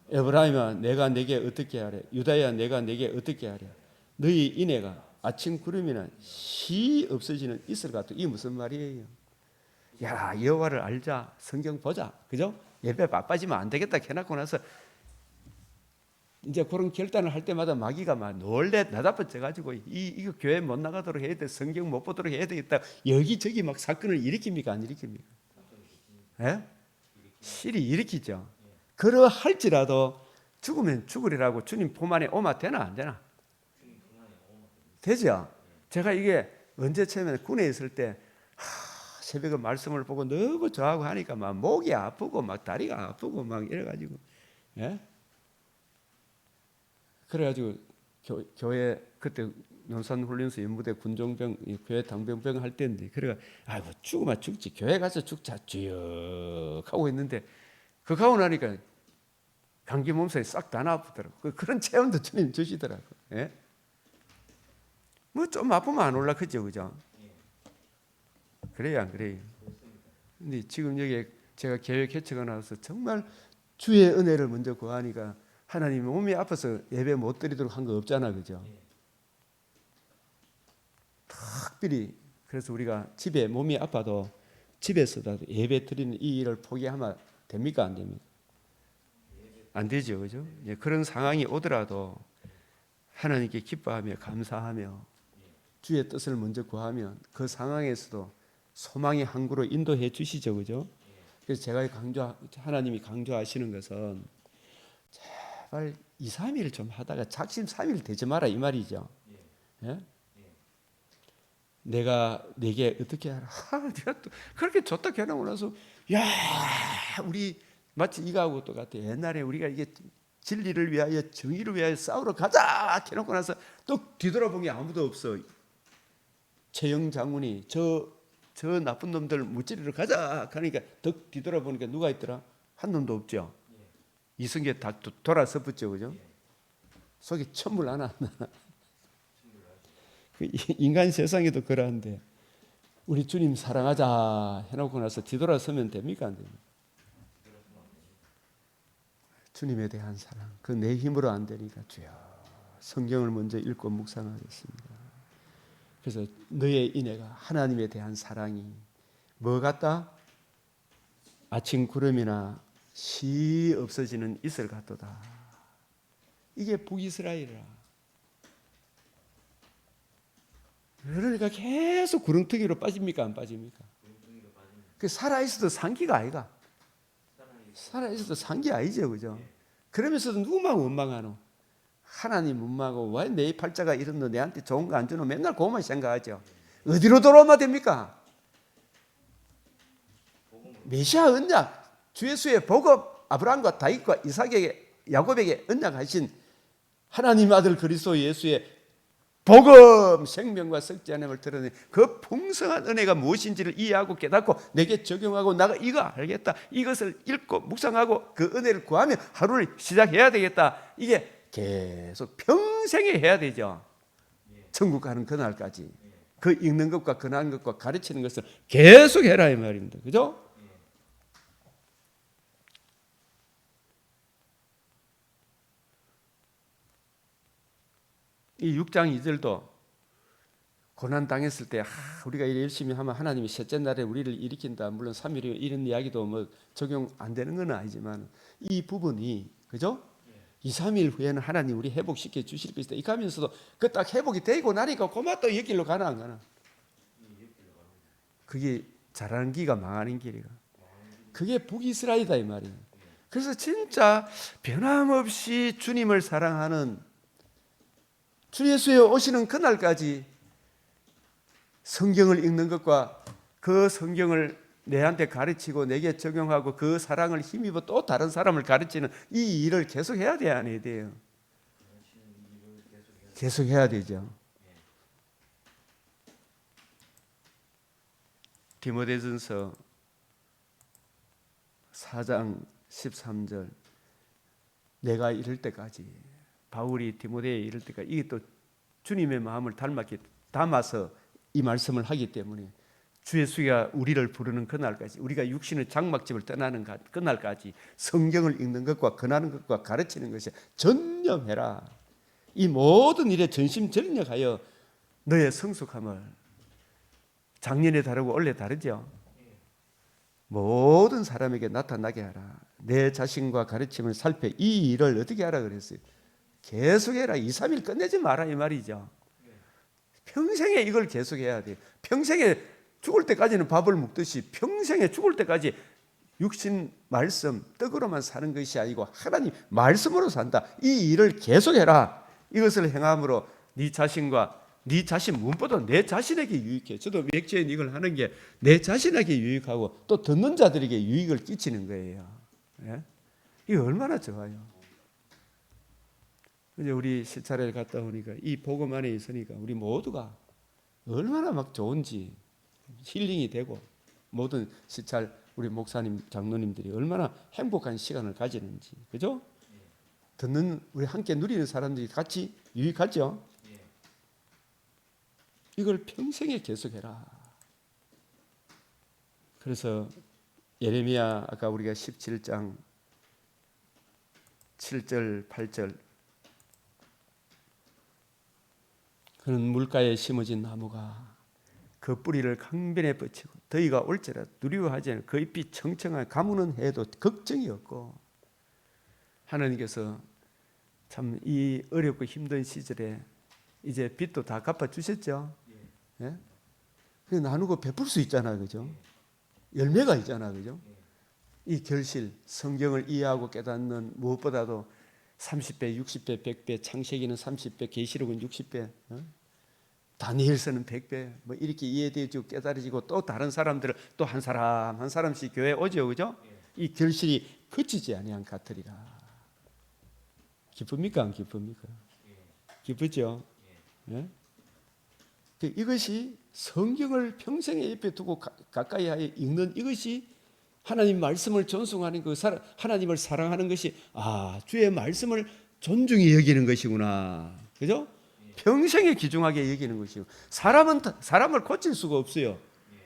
에브라임아 내가 내게 어떻게 하래? 유다야 내가 내게 어떻게 하래? 너희 이내가 아침 구름이나 시 없어지는 이슬 같은. 이게 무슨 말이에요? 야 여호와를 알자 성경 보자 그죠? 예배 바빠지면 안 되겠다 해놓고 나서 이제 그런 결단을 할 때마다 마귀가 막 놀래 나다붙어가지고 이거 교회 못 나가도록 해야 돼 성경 못 보도록 해야 되겠다 여기저기 막 사건을 일으킵니까 안 일으킵니까? 예? 실이 일으키죠. 그러할지라도 죽으면 죽으리라고 주님 품 안에 오면 되나 안 되나? 되죠. 제가 이게 언제 처음에 군에 있을 때 새벽에 말씀을 보고 너무 좋아하고 하니까 막 목이 아프고 막 다리가 아프고 막 이래가지고 예? 그래가지고 교회 그때 논산훈련소 연무대 군종병 교회 당병병 할 때인데 그래가 아이고 죽으면 죽지 교회 가서 죽자 쭉 하고 있는데 그거 하고 나니까 감기 몸살이 싹 다 나쁘더라고. 그런 체험도 주님 주시더라고. 예? 뭐 좀 아프면 안 올라 그죠 그죠? 그래요 안 그래요? 근데 지금 여기 제가 계획 개척가 나와서 정말 주의 은혜를 먼저 구하니까 하나님이 몸이 아파서 예배 못 드리도록 한 거 없잖아 그죠? 특별히 그래서 우리가 집에 몸이 아파도 집에서도 예배 드리는 이 일을 포기하면 됩니까 안 됩니까? 안 되죠 그죠? 그런 상황이 오더라도 하나님께 기뻐하며 감사하며 주의 뜻을 먼저 구하면 그 상황에서도 소망의 항구로 인도해 주시죠 그죠? 그래서 제가 하나님이 강조하시는 것은 제발 2, 3일 좀 하다가 작심 3일 되지 마라 이 말이죠. 예? 내가 내게 어떻게 하라. 네가 또 그렇게 좋다 해놓고 나서 야 우리 마치 이거하고 똑같아. 옛날에 우리가 이게 진리를 위하여 정의를 위하여 싸우러 가자 해놓고 나서 또 뒤돌아본 게 아무도 없어. 최영 장군이 저 나쁜 놈들 무찌르러 가자 하니까 더 뒤돌아보니까 누가 있더라? 한 놈도 없죠. 이성계 다 돌아서 붙죠 그죠? 속에 천물 하나 안 나나. 인간 세상에도 그러한데 우리 주님 사랑하자 해놓고 나서 뒤돌아서면 됩니까 안 됩니까? 주님에 대한 사랑 그 내 힘으로 안 되니까 주여 성경을 먼저 읽고 묵상하겠습니다. 그래서 너의 인애가 하나님에 대한 사랑이 뭐 같다? 아침 구름이나 시 없어지는 이슬 같도다. 이게 북이스라엘이라. 그러니까 계속 구렁텅이로 빠집니까 안 빠집니까? 그 살아있어도 상기가 아이가. 살아있어도 상기 아니죠, 그죠? 그러면서도 누구만 원망하노? 하나님 원망하고 왜 내 팔자가 이렇노? 내한테 좋은 거 안 주노? 맨날 그것만 생각하죠. 어디로 돌아오면 됩니까? 메시아 언약, 주 예수의 복업, 아브라함과 다윗과 이삭에게 야곱에게 언약하신 하나님 아들 그리스도 예수의 복음, 생명과 썩지 않음을 드러내 그 풍성한 은혜가 무엇인지를 이해하고 깨닫고 내게 적용하고 나가 이거 알겠다. 이것을 읽고 묵상하고 그 은혜를 구하며 하루를 시작해야 되겠다. 이게 계속 평생에 해야 되죠. 천국 가는 그날까지. 그 읽는 것과 권하는 것과 가르치는 것을 계속 해라 이 말입니다. 그죠? 이 6장 2절도 고난 당했을 때 우리가 열심히 하면 하나님이 셋째 날에 우리를 일으킨다. 물론 3일이 이런 이야기도 뭐 적용 안 되는 건 아니지만 이 부분이 그죠? 2, 3일 후에는 하나님 우리 회복시켜 주실 것이다. 이렇게 하면서도 그 딱 회복이 되고 나니까 고마 또 옆길로 가나 안 가나? 그게 잘하는 기가 망하는 길이가. 그게 북이스라엘이다 이 말이에요. 그래서 진짜 변함없이 주님을 사랑하는 주 예수의 오시는 그날까지 성경을 읽는 것과 그 성경을 내한테 가르치고 내게 적용하고 그 사랑을 힘입어 또 다른 사람을 가르치는 이 일을 계속 해야 돼야 안 해야 돼요? 계속 해야 되죠. 디모데전서 4장 13절 내가 이럴 때까지 바울이 디모데에 이럴 때까지 이게 또 주님의 마음을 담아서 이 말씀을 하기 때문에 주 예수가 우리를 부르는 그날까지 우리가 육신의 장막집을 떠나는 그날까지 성경을 읽는 것과 권하는 것과 가르치는 것에 전념해라. 이 모든 일에 전심전력하여 너의 성숙함을 작년에 다르고 올해 다르죠. 모든 사람에게 나타나게 하라. 내 자신과 가르침을 살펴 이 일을 어떻게 하라 그랬어요? 계속해라. 2, 3일 끝내지 마라 이 말이죠. 평생에 이걸 계속해야 돼요. 평생에 죽을 때까지는 밥을 먹듯이 평생에 죽을 때까지 육신 말씀 떡으로만 사는 것이 아니고 하나님 말씀으로 산다. 이 일을 계속해라. 이것을 행함으로 네 자신과 네 자신 무엇보다 내 자신에게 유익해. 저도 맥주엔 이걸 하는 게 내 자신에게 유익하고 또 듣는 자들에게 유익을 끼치는 거예요. 예? 이게 얼마나 좋아요. 이제 우리 시찰에 갔다 오니까 이 복음 안에 있으니까 우리 모두가 얼마나 막 좋은지 힐링이 되고 모든 시찰 우리 목사님 장로님들이 얼마나 행복한 시간을 가지는지 그죠? 듣는 우리 함께 누리는 사람들이 같이 유익하죠. 이걸 평생에 계속해라. 그래서 예레미야 아까 우리가 17장 7절 8절 그는 물가에 심어진 나무가 그 뿌리를 강변에 뻗치고 더위가 올지라 두려워하지 않고 그 잎이 청청한 가무는 해도 걱정이 없고 하나님께서 참 이 어렵고 힘든 시절에 이제 빚도 다 갚아주셨죠. 예? 그 나누고 베풀 수 있잖아요. 그죠? 열매가 있잖아요. 그죠? 이 결실, 성경을 이해하고 깨닫는 무엇보다도 30배, 60배, 100배, 창세기는 30배, 계시록은 60배, 다니엘서는 100배, 뭐 이렇게 이해되어지고 깨달아지고 또 다른 사람들을 또 한 사람 한 사람씩 교회에 오죠. 그죠? 이 결실이 그치지 아니한 같으리라. 기쁩니까? 안 기쁩니까? 기쁘죠? 예? 이것이 성경을 평생에 옆에 두고 가까이 하여 읽는 이것이 하나님 말씀을 존중하는 그 하나님을 사랑하는 것이 주의 말씀을 존중히 여기는 것이구나. 그죠? 평생에 귀중하게 여기는 것이고 사람은 사람을 고칠 수가 없어요.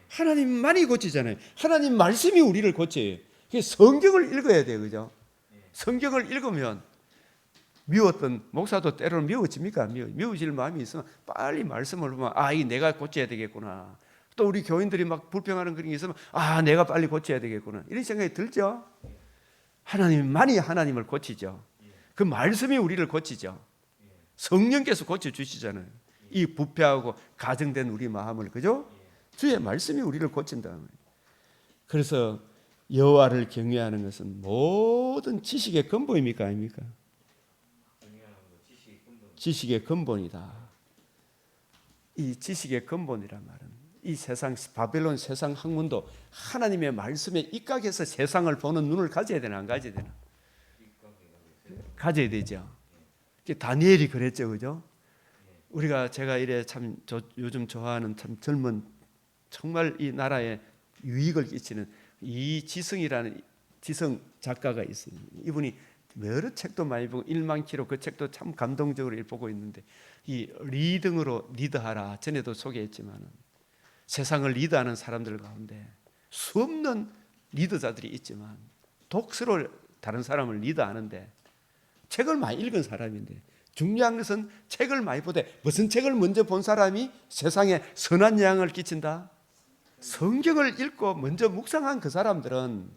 하나님만이 고치잖아요. 하나님 말씀이 우리를 고쳐요. 성경을 읽어야 돼요. 그죠? 성경을 읽으면 미웠던 목사도 때로는 미워집니까? 미워질 마음이 있으면 빨리 말씀을 보면 이 내가 고쳐야 되겠구나. 또 우리 교인들이 막 불평하는 그런 게 있으면 내가 빨리 고쳐야 되겠구나. 이런 생각이 들죠. 하나님만이 하나님을 고치죠. 그 말씀이 우리를 고치죠. 성령께서 고쳐주시잖아요. 이 부패하고 가정된 우리 마음을 그죠? 주의 말씀이 우리를 고친다. 그래서 여호와를 경외하는 것은 모든 지식의 근본입니까 아닙니까? 지식의 근본이다. 이 지식의 근본이란 말은 이 세상 바벨론 세상 학문도 하나님의 말씀에 입각해서 세상을 보는 눈을 가져야 되나 안 가져야 되나? 가져야 되죠. 다니엘이 그랬죠, 그죠? 제가 이래 참 요즘 좋아하는 참 젊은 정말 이 나라에 유익을 끼치는 이지성이라는 지성 작가가 있어요. 이분이 여러 책도 많이 보고 1만 키로 그 책도 참 감동적으로 보고 있는데 이 리딩으로 리드하라 전에도 소개했지만 세상을 리드하는 사람들 가운데 수없는 리더자들이 있지만 독서로 다른 사람을 리드하는데 책을 많이 읽은 사람인데 중요한 것은 책을 많이 보되 무슨 책을 먼저 본 사람이 세상에 선한 영향을 끼친다? 성경을 읽고 먼저 묵상한 그 사람들은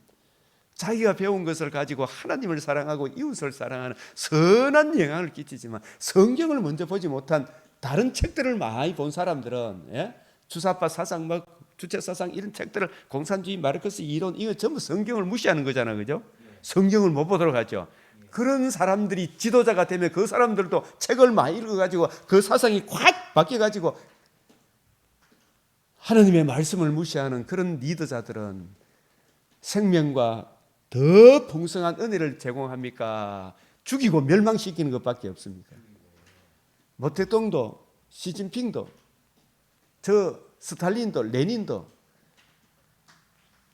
자기가 배운 것을 가지고 하나님을 사랑하고 이웃을 사랑하는 선한 영향을 끼치지만 성경을 먼저 보지 못한 다른 책들을 많이 본 사람들은 주사파 사상, 주체 사상 이런 책들을 공산주의, 마르크스 이론 이거 전부 성경을 무시하는 거잖아, 그죠? 성경을 못 보도록 하죠. 그런 사람들이 지도자가 되면 그 사람들도 책을 많이 읽어가지고 그 사상이 확 바뀌어가지고 하나님의 말씀을 무시하는 그런 리더자들은 생명과 더 풍성한 은혜를 제공합니까? 죽이고 멸망시키는 것밖에 없습니까? 모택동도 시진핑도 저 스탈린도 레닌도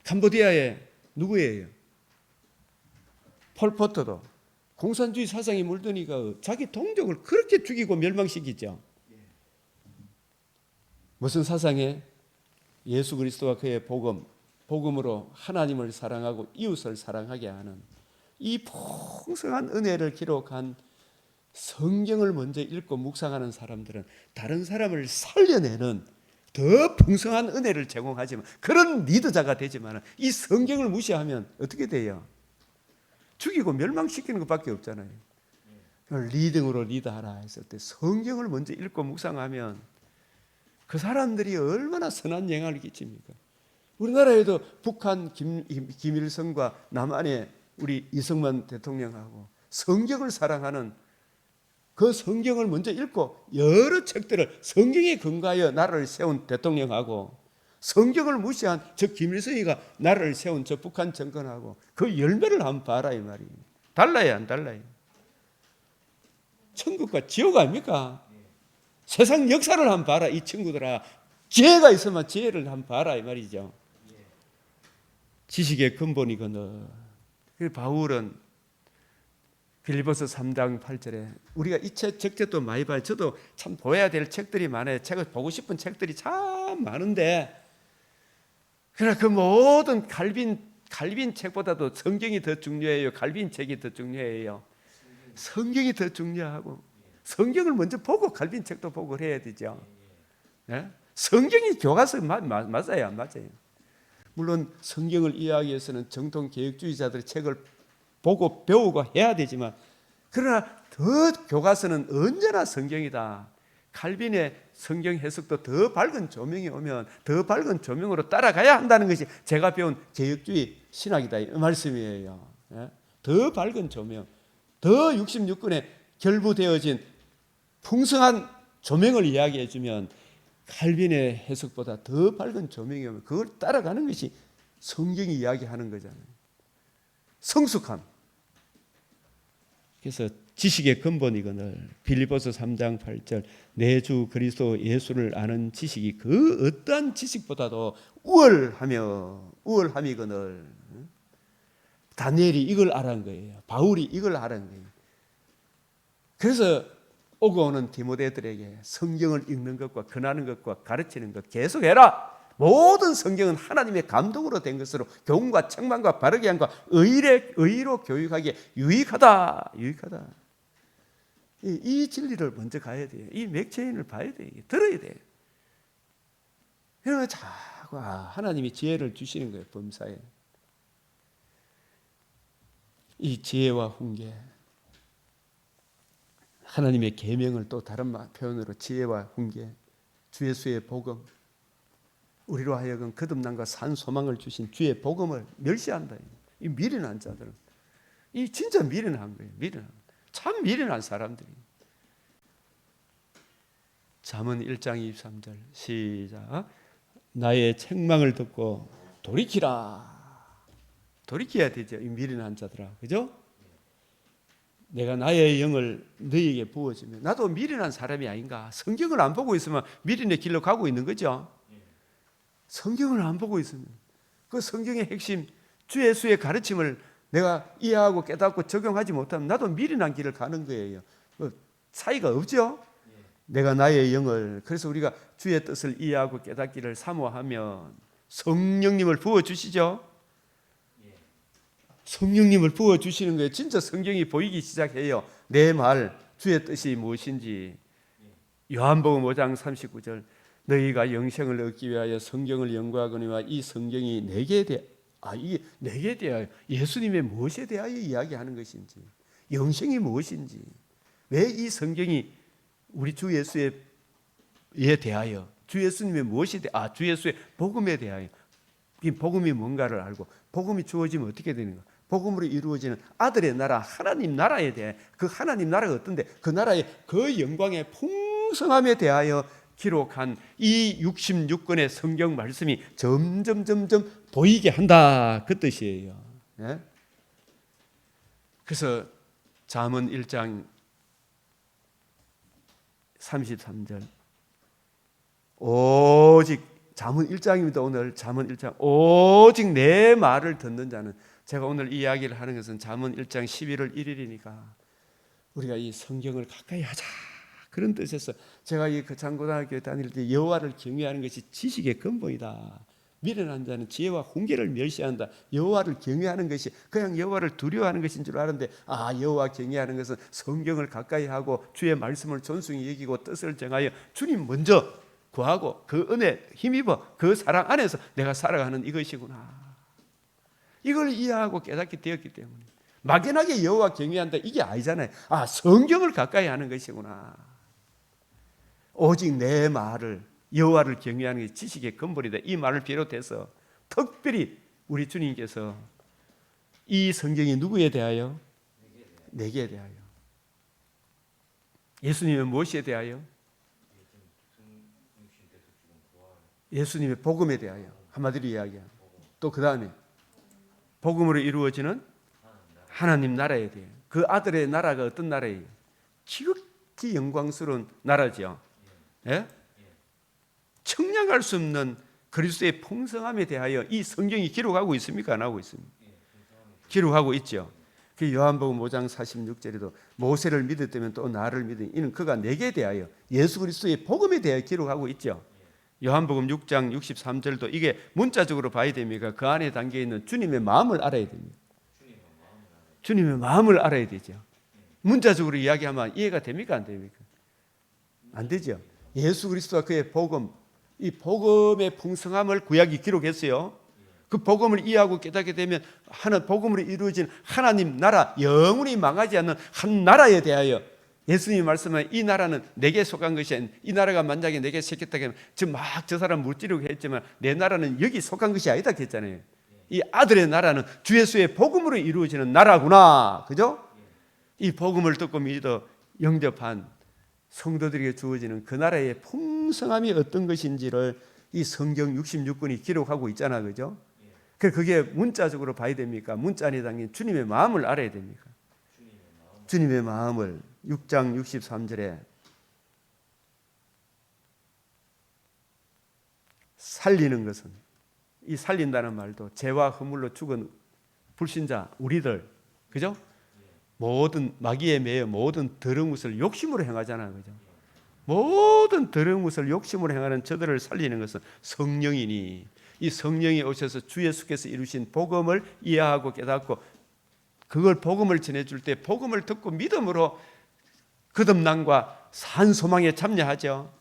캄보디아의 누구예요? 폴포트도 공산주의 사상이 물드니까 자기 동족을 그렇게 죽이고 멸망시키죠. 무슨 사상에? 예수 그리스도와 그의 복음으로 하나님을 사랑하고 이웃을 사랑하게 하는 이 풍성한 은혜를 기록한 성경을 먼저 읽고 묵상하는 사람들은 다른 사람을 살려내는 더 풍성한 은혜를 제공하지만 그런 리더자가 되지만 이 성경을 무시하면 어떻게 돼요? 죽이고 멸망시키는 것밖에 없잖아요. 리딩으로 리드하라 했을 때 성경을 먼저 읽고 묵상하면 그 사람들이 얼마나 선한 영향을 끼칩니까? 우리나라에도 북한 김일성과 남한의 우리 이승만 대통령하고 성경을 사랑하는 그 성경을 먼저 읽고 여러 책들을 성경에 근거하여 나라를 세운 대통령하고 성경을 무시한 저 김일성이가 나라를 세운 저 북한 정권하고 그 열매를 한번 봐라 이 말이에요. 달라요 안 달라요? 천국과 지옥 아닙니까? 세상 역사를 한번 봐라 이 친구들아. 지혜가 있으면 지혜를 한번 봐라 이 말이죠. 지식의 근본이거늘. 바울은 빌립보서 3장 8절에 우리가 이 책 적재도 많이 봐요. 저도 참 보아야 될 책들이 많아요. 책을 보고 싶은 책들이 참 많은데 그러나 그 모든 갈빈 책보다도 성경이 더 중요해요. 갈빈 책이 더 중요해요. 성경이 더 중요하고 성경을 먼저 보고 갈빈 책도 보고 해야 되죠. 네? 성경이 교과서 맞아요, 안 맞아요? 물론 성경을 이해하기 위해서는 정통 개혁주의자들의 책을 보고 배우고 해야 되지만 그러나 더 교과서는 언제나 성경이다. 칼빈의 성경 해석도 더 밝은 조명이 오면 더 밝은 조명으로 따라가야 한다는 것이 제가 배운 개혁주의 신학이다 이 말씀이에요. 더 밝은 조명, 더 66권에 결부되어진 풍성한 조명을 이야기해 주면 칼빈의 해석보다 더 밝은 조명이 오면 그걸 따라가는 것이 성경이 이야기하는 거잖아요. 성숙함. 그래서 지식의 근본이거늘 빌립보서 3장 8절 내 주 그리스도 예수를 아는 지식이 그 어떠한 지식보다도 우월함이거늘. 다니엘이 이걸 알아낸 거예요. 바울이 이걸 알아낸 거예요. 그래서 오고 오는 디모데들에게 성경을 읽는 것과 권하는 것과 가르치는 것 계속해라. 모든 성경은 하나님의 감동으로 된 것으로 교훈과 책망과 바르게 함과 의로 교육하기에 유익하다. 이 진리를 먼저 가야 돼요. 이 맥체인을 봐야 돼요. 들어야 돼요. 그러면 자꾸 하나님이 지혜를 주시는 거예요. 범사에. 이 지혜와 훈계. 하나님의 계명을 또 다른 표현으로 지혜와 훈계, 주 예수의 복음, 우리로 하여금 거듭남과 산 소망을 주신 주의 복음을 멸시한다. 이 미련한 자들은 이 진짜 미련한 거예요. 미련한, 참 미련한 사람들이. 잠언 1장 23절 시작. 나의 책망을 듣고 돌이키라. 돌이켜야 되죠. 이 미련한 자들아, 그죠? 내가 나의 영을 너희에게 부어주면 나도 미련한 사람이 아닌가? 성경을 안 보고 있으면 미련의 길로 가고 있는 거죠. 성경을 안 보고 있으면 그 성경의 핵심 주 예수의 가르침을 내가 이해하고 깨닫고 적용하지 못하면 나도 미련한 길을 가는 거예요. 차이가 없죠? 내가 나의 영을, 그래서 우리가 주의 뜻을 이해하고 깨닫기를 사모하면 성령님을 부어주시죠. 성령님을 부어주시는 거예요. 진짜 성경이 보이기 시작해요. 내 말, 주의 뜻이 무엇인지. 요한복음 5장 39절 너희가 영생을 얻기 위하여 성경을 연구하거니와 이 성경이 내게 이게 내게 대하여 예수님의 무엇에 대하여 이야기하는 것인지, 영생이 무엇인지, 왜 이 성경이 우리 주 예수에 대하여, 주 예수님의 무엇에 대하여, 주 예수의 복음에 대하여, 이 복음이 뭔가를 알고 복음이 주어지면 어떻게 되는가? 복음으로 이루어지는 아들의 나라, 하나님 나라에 대해, 그 하나님 나라가 어떤데 그 나라의 그 영광의 풍성함에 대하여 기록한 이 66권의 성경 말씀이 점점 보이게 한다, 그 뜻이에요. 예? 그래서 잠언 1장 33절 오직, 잠언 1장입니다. 오늘 잠언 1장 오직 내 말을 듣는 자는, 제가 오늘 이야기를 하는 것은 잠언 1장 11월 1일이니까 우리가 이 성경을 가까이 하자, 그런 뜻에서 제가 이 거창고등학교에 다닐 때 여호와를 경외하는 것이 지식의 근본이다. 미련한 자는 지혜와 훈계를 멸시한다. 여호와를 경외하는 것이 그냥 여호와를 두려워하는 것인 줄 아는데, 여호와 경외하는 것은 성경을 가까이 하고 주의 말씀을 존중히 여기고 뜻을 정하여 주님 먼저 구하고 그 은혜 힘입어 그 사랑 안에서 내가 살아가는 이것이구나. 이걸 이해하고 깨닫게 되었기 때문에 막연하게 여호와 경외한다 이게 아니잖아요. 성경을 가까이 하는 것이구나. 오직 내 말을, 여호와를 경외하는 게 지식의 근본이다. 이 말을 비롯해서 특별히 우리 주님께서 이 성경이 누구에 대하여? 내게 대하여. 예수님은 무엇에 대하여? 예수님의 복음에 대하여. 한마디로 이야기하면 또 그 다음에 복음으로 이루어지는 하나님 나라에 대해. 그 아들의 나라가 어떤 나라예요? 지극히 영광스러운 나라죠. 예? 청량할 수 없는 그리스도의 풍성함에 대하여 이 성경이 기록하고 있습니까? 안 하고 있습니까? 기록하고 있죠. 그 요한복음 5장 46절에도 모세를 믿었다면 또 나를 믿으니 이는 그가 내게 대하여 예수 그리스도의 복음에 대하여 기록하고 있죠. 요한복음 6장 63절도 이게 문자적으로 봐야 됩니까? 그 안에 담겨 있는 주님의 마음을 알아야 됩니다. 주님의 마음을 알아야 되죠. 문자적으로 이야기하면 이해가 됩니까? 안 됩니까? 안 되죠. 예수 그리스도와 그의 복음, 이 복음의 풍성함을 구약이 기록했어요. 그 복음을 이해하고 깨닫게 되면 하는 복음으로 이루어진 하나님 나라, 영원히 망하지 않는 한 나라에 대하여 예수님이 말씀한 이 나라는 내게 속한 것이 아닌, 이 나라가 만약에 내게 속했다 하면 지금 막 저 사람 물지르고 했지만 내 나라는 여기 속한 것이 아니다 했잖아요. 이 아들의 나라는 주 예수의 복음으로 이루어지는 나라구나. 그죠? 이 복음을 듣고 믿어 영접한 성도들에게 주어지는 그 나라의 풍성함이 어떤 것인지를 이 성경 66권이 기록하고 있잖아. 그죠? 그게 문자적으로 봐야 됩니까? 문자 안에 담긴 주님의 마음을 알아야 됩니까? 주님의 마음을 6장 63절에 살리는 것은, 이 살린다는 말도 죄와 허물로 죽은 불신자 우리들, 그죠? 모든 마귀에 매여 모든 더러운 것을 욕심으로 행하잖아요. 그죠? 모든 더러운 것을 욕심으로 행하는 저들을 살리는 것은 성령이니, 이 성령이 오셔서 주 예수께서 이루신 복음을 이해하고 깨닫고 그걸 복음을 전해줄 때 복음을 듣고 믿음으로 거듭남과 산 소망에 참여하죠.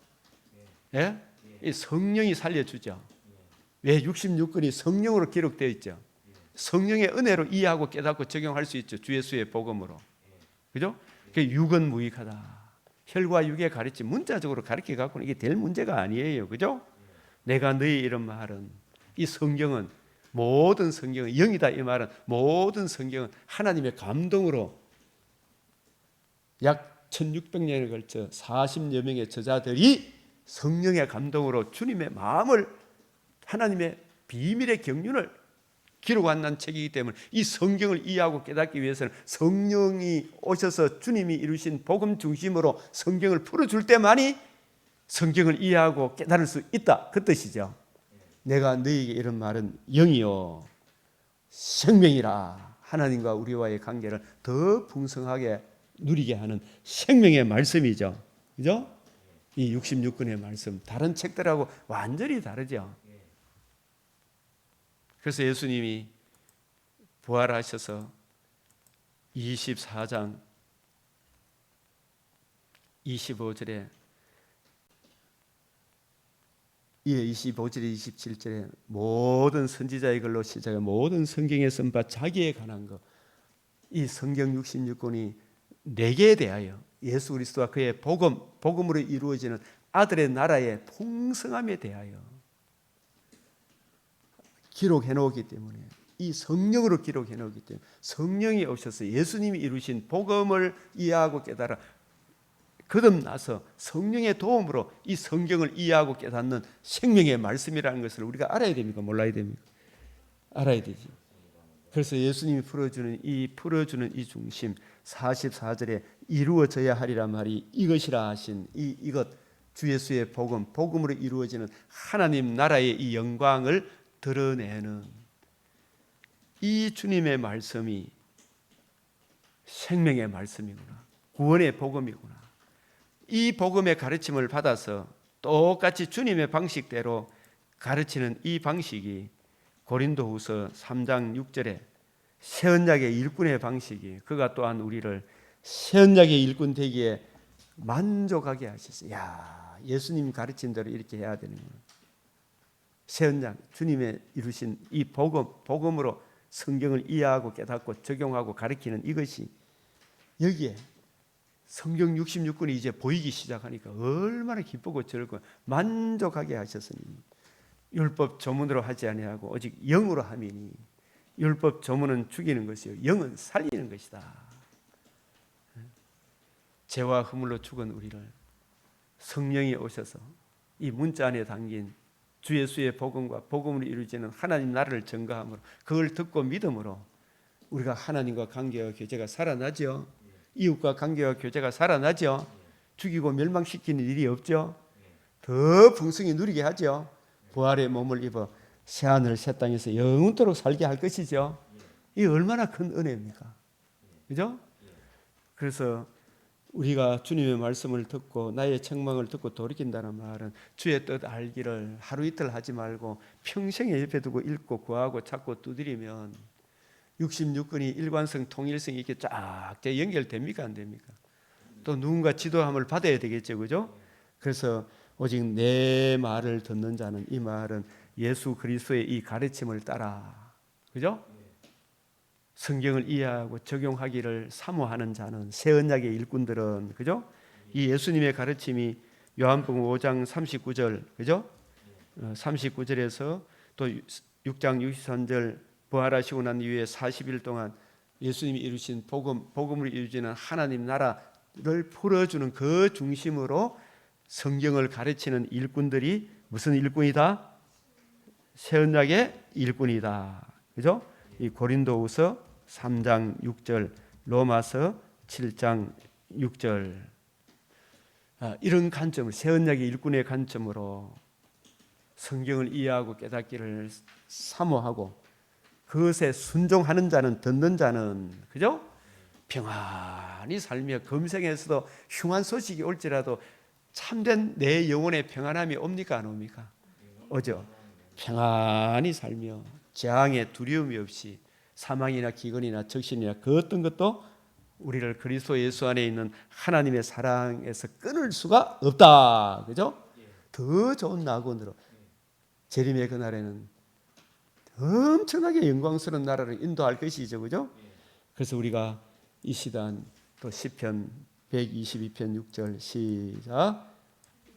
예? 이 성령이 살려주죠. 왜 66권이 성령으로 기록되어 있죠. 성령의 은혜로 이해하고 깨닫고 적용할 수 있죠. 주 예수의 복음으로. 그죠? 그게 육은 무익하다. 혈과 육의 가르침 문자적으로 가르쳐 갖고는 이게 될 문제가 아니에요. 그죠? 내가 너희 이런 말은, 이 성경은, 모든 성경은 영이다. 이 말은 모든 성경은 하나님의 감동으로 약 1600년에 걸쳐 40여 명의 저자들이 성령의 감동으로 주님의 마음을, 하나님의 비밀의 경륜을 기록한 책이기 때문에 이 성경을 이해하고 깨닫기 위해서는 성령이 오셔서 주님이 이루신 복음 중심으로 성경을 풀어줄 때만이 성경을 이해하고 깨달을 수 있다, 그 뜻이죠. 내가 너희에게 이런 말은 영이요 생명이라. 하나님과 우리와의 관계를 더 풍성하게 누리게 하는 생명의 말씀이죠. 그죠? 이 66권의 말씀, 다른 책들하고 완전히 다르죠. 그래서 예수님이 부활하셔서 24장 25절에 25절에 27절에 모든 선지자의 글로 시작해 모든 성경에 쓴 바 자기에 관한 것, 이 성경 66권이 내게 대하여 예수 그리스도와 그의 복음으로 이루어지는 아들의 나라의 풍성함에 대하여 기록해 놓기 때문에, 이 성령으로 기록해 놓기 때문에 성령이 오셔서 예수님이 이루신 복음을 이해하고 깨달아 거듭나서 성령의 도움으로 이 성경을 이해하고 깨닫는 생명의 말씀이라는 것을 우리가 알아야 됩니까? 몰라야 됩니까? 알아야 되지. 그래서 예수님이 풀어주는 이 중심, 44절에 이루어져야 하리란 말이 이것이라 하신 이것, 주 예수의 복음으로 이루어지는 하나님 나라의 이 영광을 드러내는 이 주님의 말씀이 생명의 말씀이구나, 구원의 복음이구나. 이 복음의 가르침을 받아서 똑같이 주님의 방식대로 가르치는 이 방식이 고린도후서 3장 6절에 새 언약의 일꾼의 방식이, 그가 또한 우리를 새 언약의 일꾼 되기에 만족하게 하셨어요. 야, 예수님 가르친 대로 이렇게 해야 되는구나. 새 언약, 주님의 이루신 이 복음으로 성경을 이해하고 깨닫고 적용하고 가르치는 이것이, 여기에 성경 66권이 이제 보이기 시작하니까 얼마나 기쁘고 즐겁고 만족하게 하셨으니, 율법 조문으로 하지 아니하고 오직 영으로 함이니, 율법 조문은 죽이는 것이요 영은 살리는 것이다. 죄와 허물로 죽은 우리를 성령이 오셔서 이 문자 안에 담긴 주 예수의 복음과 복음으로 이루어지는 하나님 나라를 증거함으로, 그걸 듣고 믿음으로 우리가 하나님과 관계와 교제가 살아나죠. 이웃과 관계와 교제가 살아나죠. 죽이고 멸망시키는 일이 없죠. 더 풍성히 누리게 하죠. 부활의 몸을 입어 새하늘 새 땅에서 영원토록 살게 할 것이죠. 이 얼마나 큰 은혜입니까? 그죠? 그래서 우리가 주님의 말씀을 듣고 나의 책망을 듣고 돌이킨다는 말은 주의 뜻 알기를 하루 이틀 하지 말고 평생에 옆에 두고 읽고 구하고 찾고 두드리면 66권이 일관성 통일성이 이렇게 쫙 연결됩니까? 안 됩니까? 또 누군가 지도함을 받아야 되겠죠. 그죠? 그래서 오직 내 말을 듣는 자는, 이 말은 예수 그리스도의 이 가르침을 따라, 그죠? 성경을 이해하고 적용하기를 사모하는 자는, 새 언약의 일꾼들은, 그죠? 이 예수님의 가르침이 요한복음 5장 39절, 그죠? 39절에서 또 6장 63절 부활하시고 난 이후에 40일 동안 예수님이 이루신 복음으로 이루어지는 하나님 나라를 풀어주는 그 중심으로 성경을 가르치는 일꾼들이 무슨 일꾼이다? 새 언약의 일꾼이다. 그죠? 이 고린도후서 3장 6절, 로마서 7장 6절, 이런 관점을, 새 언약의 일꾼의 관점으로 성경을 이해하고 깨닫기를 사모하고 그것에 순종하는 자는, 듣는 자는, 그죠? 평안히 살며 금생에서도 흉한 소식이 올지라도 참된 내 영혼의 평안함이 옵니까? 안 옵니까? 오죠. 평안히 살며 재앙에 두려움이 없이 사망이나 기근이나 적신이나 그 어떤 것도 우리를 그리스도 예수 안에 있는 하나님의 사랑에서 끊을 수가 없다. 그죠? 더 좋은 낙원으로 재림의 그날에는 엄청나게 영광스러운 나라를 인도할 것이죠. 그죠? 그래서 우리가 이 시단 또 시편 122편 6절 시작,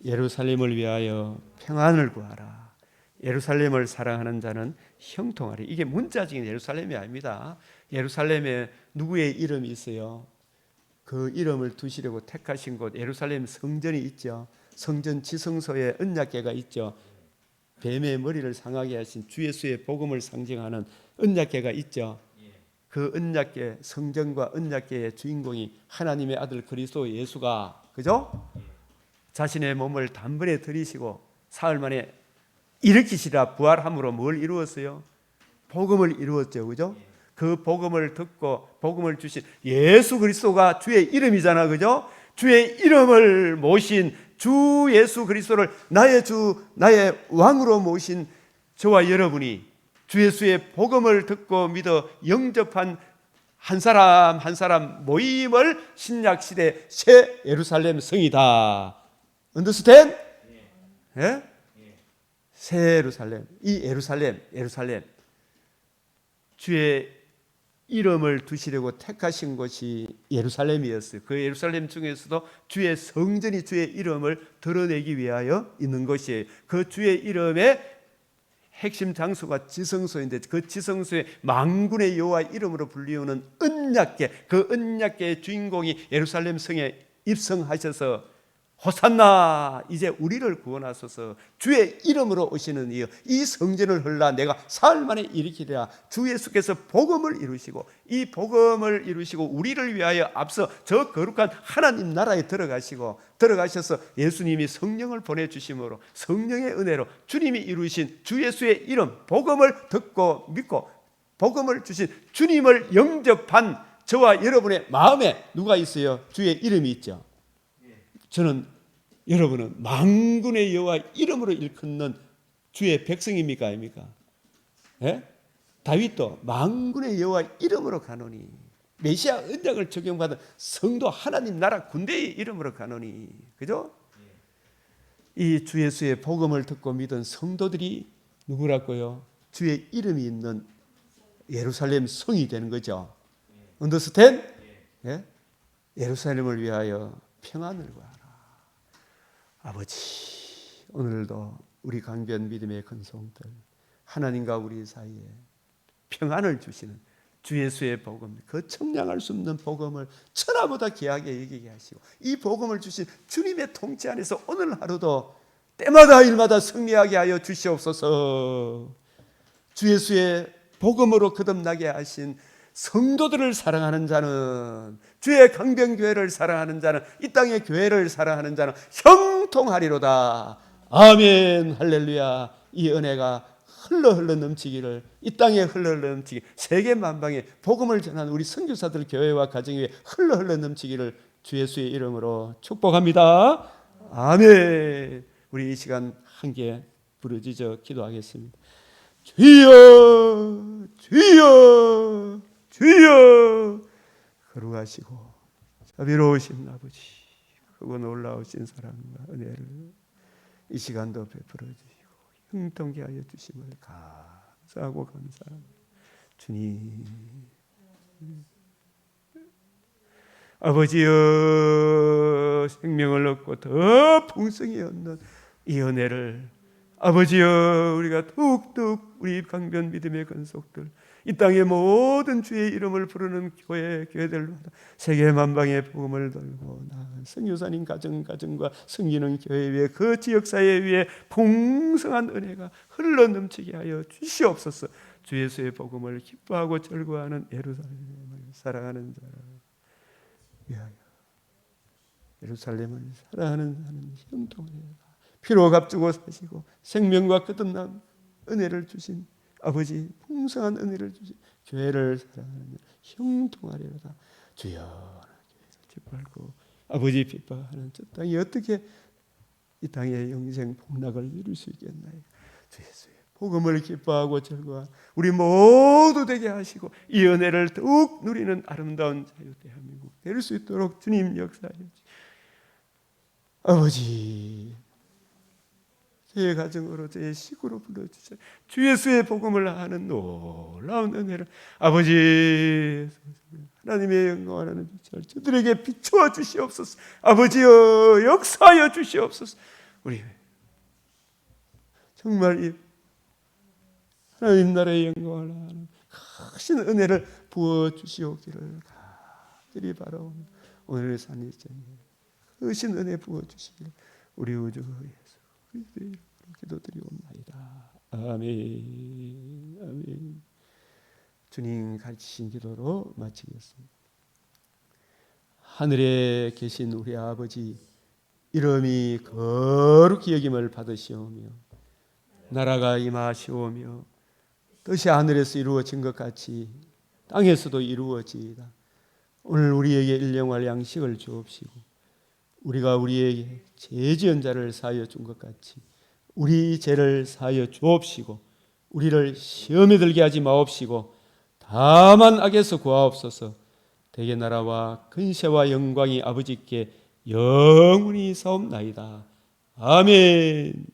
예루살렘을 위하여 평안을 구하라. 예루살렘을 사랑하는 자는 형통하리. 이게 문자적인 예루살렘이 아닙니다. 예루살렘에 누구의 이름이 있어요? 그 이름을 두시려고 택하신 곳 예루살렘 성전이 있죠. 성전 지성소에 언약궤가 있죠. 뱀의 머리를 상하게 하신 주 예수의 복음을 상징하는 언약궤가 있죠. 그 언약궤, 성전과 언약궤의 주인공이 하나님의 아들 그리스도 예수가, 그죠? 자신의 몸을 단번에 들이시고 사흘 만에 일으키시라 부활함으로 뭘 이루었어요? 복음을 이루었죠. 그죠? 그 복음을 듣고 복음을 주신 예수 그리스도가 주의 이름이잖아. 그죠? 주의 이름을 모신 주 예수 그리스도를 나의 주, 나의 왕으로 모신 저와 여러분이 주 예수의 복음을 듣고 믿어 영접한 한 사람 한 사람 모임을 신약시대 새 예루살렘 성이다. Understand? 예? 새 예루살렘. 이 예루살렘 주의 이름을 두시려고 택하신 곳이 예루살렘이었어요. 그 예루살렘 중에서도 주의 성전이 주의 이름을 드러내기 위하여 있는 것이에요. 그 주의 이름의 핵심 장소가 지성소인데 그 지성소에 만군의 여호와 이름으로 불리우는 언약궤, 그 언약궤의 주인공이 예루살렘 성에 입성하셔서 호산나 이제 우리를 구원하소서 주의 이름으로 오시는 이여 이 성전을 헐라 내가 사흘 만에 일으키리라. 주 예수께서 복음을 이루시고 이 복음을 이루시고 우리를 위하여 앞서 저 거룩한 하나님 나라에 들어가셔서 예수님이 성령을 보내주심으로 성령의 은혜로 주님이 이루신 주 예수의 이름 복음을 듣고 믿고 복음을 주신 주님을 영접한 저와 여러분의 마음에 누가 있어요? 주의 이름이 있죠. 저는 여러분은 만군의 여호와 이름으로 일컫는 주의 백성입니까 아닙니까? 예? 다윗도 만군의 여호와 이름으로 가노니 메시아 언약을 적용받은 성도 하나님 나라 군대의 이름으로 가노니 그죠? 이 주 예수의 복음을 듣고 믿은 성도들이 누구라고요? 주의 이름이 있는 예루살렘 성이 되는 거죠. 언더스탠? 예? 예루살렘을 위하여 평안을 구하라. 아버지, 오늘도 우리 강변 믿음의 근성들 하나님과 우리 사이에 평안을 주시는 주 예수의 복음, 그 청량할 수 없는 복음을 천하보다 귀하게 여기게 하시고 이 복음을 주신 주님의 통치 안에서 오늘 하루도 때마다 일마다 승리하게 하여 주시옵소서. 주 예수의 복음으로 거듭나게 하신 성도들을 사랑하는 자는 주의 강변교회를 사랑하는 자는 이 땅의 교회를 사랑하는 자는 형통하리로다. 아멘 할렐루야. 이 은혜가 흘러 넘치기를 이 땅에 흘러 넘치기 세계 만방에 복음을 전하는 우리 선교사들 교회와 가정 위에 흘러 넘치기를 주 예수의 이름으로 축복합니다. 아멘. 우리 이 시간 함께 부르짖어 기도하겠습니다. 주여 주여 주여 거룩하시고 자비로우신 아버지 크고 놀라우신 사랑과 은혜를 이 시간도 베풀어 주시고 형통케 하여 주심을 감사하고 감사합니다. 주님 아버지여 생명을 얻고 더 풍성히 얻는 이 은혜를 아버지여 우리가 더욱더욱 우리 강변 믿음의 근속들 이 땅의 모든 주의 이름을 부르는 교회들마다 세계 만방의 복음을 들고 나아간 선교사님 가정과 섬기는 교회 위에 그 지역사회 위에 풍성한 은혜가 흘러 넘치게 하여 주시옵소서. 주 예수의 복음을 기뻐하고 절거하는 예루살렘을 사랑하는 자를 위하여 예루살렘을 사랑하는 자는 형통을 피로 값주고 사시고 생명과 거듭난 은혜를 주신 아버지 풍성한 은혜를 주신 교회를 사랑하는 형통하리로다. 주여 기뻐하고 아버지 핍박하는 저 땅이 어떻게 이 땅의 영생 복락을 이룰 수 있겠나요? 주 예수의 복음을 기뻐하고 즐거워 우리 모두 되게 하시고 이 은혜를 더욱 누리는 아름다운 자유 대한민국 될 수 있도록 주님 역사해 주시옵소서. 아버지 제 가정으로 제 식으로 불러주셔 주 예수의 복음을 아는 놀라운 은혜를 아버지 하나님의 영광 하나님 빛을 저들에게 비추어 주시옵소서. 아버지여 역사하여 주시옵소서. 우리 정말 이 하나님 나라의 영광을 나가는 크신 은혜를 부어주시오기를 간절히 바라오며 오늘 산일장에 크신 은혜 부어주시기를 우리 우주 예수 그리스도의 이름으로 기도드리옵나이다. 아멘. 아멘. 주님 가르치신 기도로 마치겠습니다. 하늘에 계신 우리 아버지, 이름이 거룩히 여김을 받으시오며 나라가 임하시오며 뜻이 하늘에서 이루어진 것 같이 땅에서도 이루어지이다. 오늘 우리에게 일용할 양식을 주옵시고 우리가 우리에게 죄 지은 자를 사하여 준 것 같이 우리 죄를 사하여 주옵시고 우리를 시험에 들게 하지 마옵시고 다만 악에서 구하옵소서. 대개 나라와 근세와 영광이 아버지께 영원히 사옵나이다. 아멘.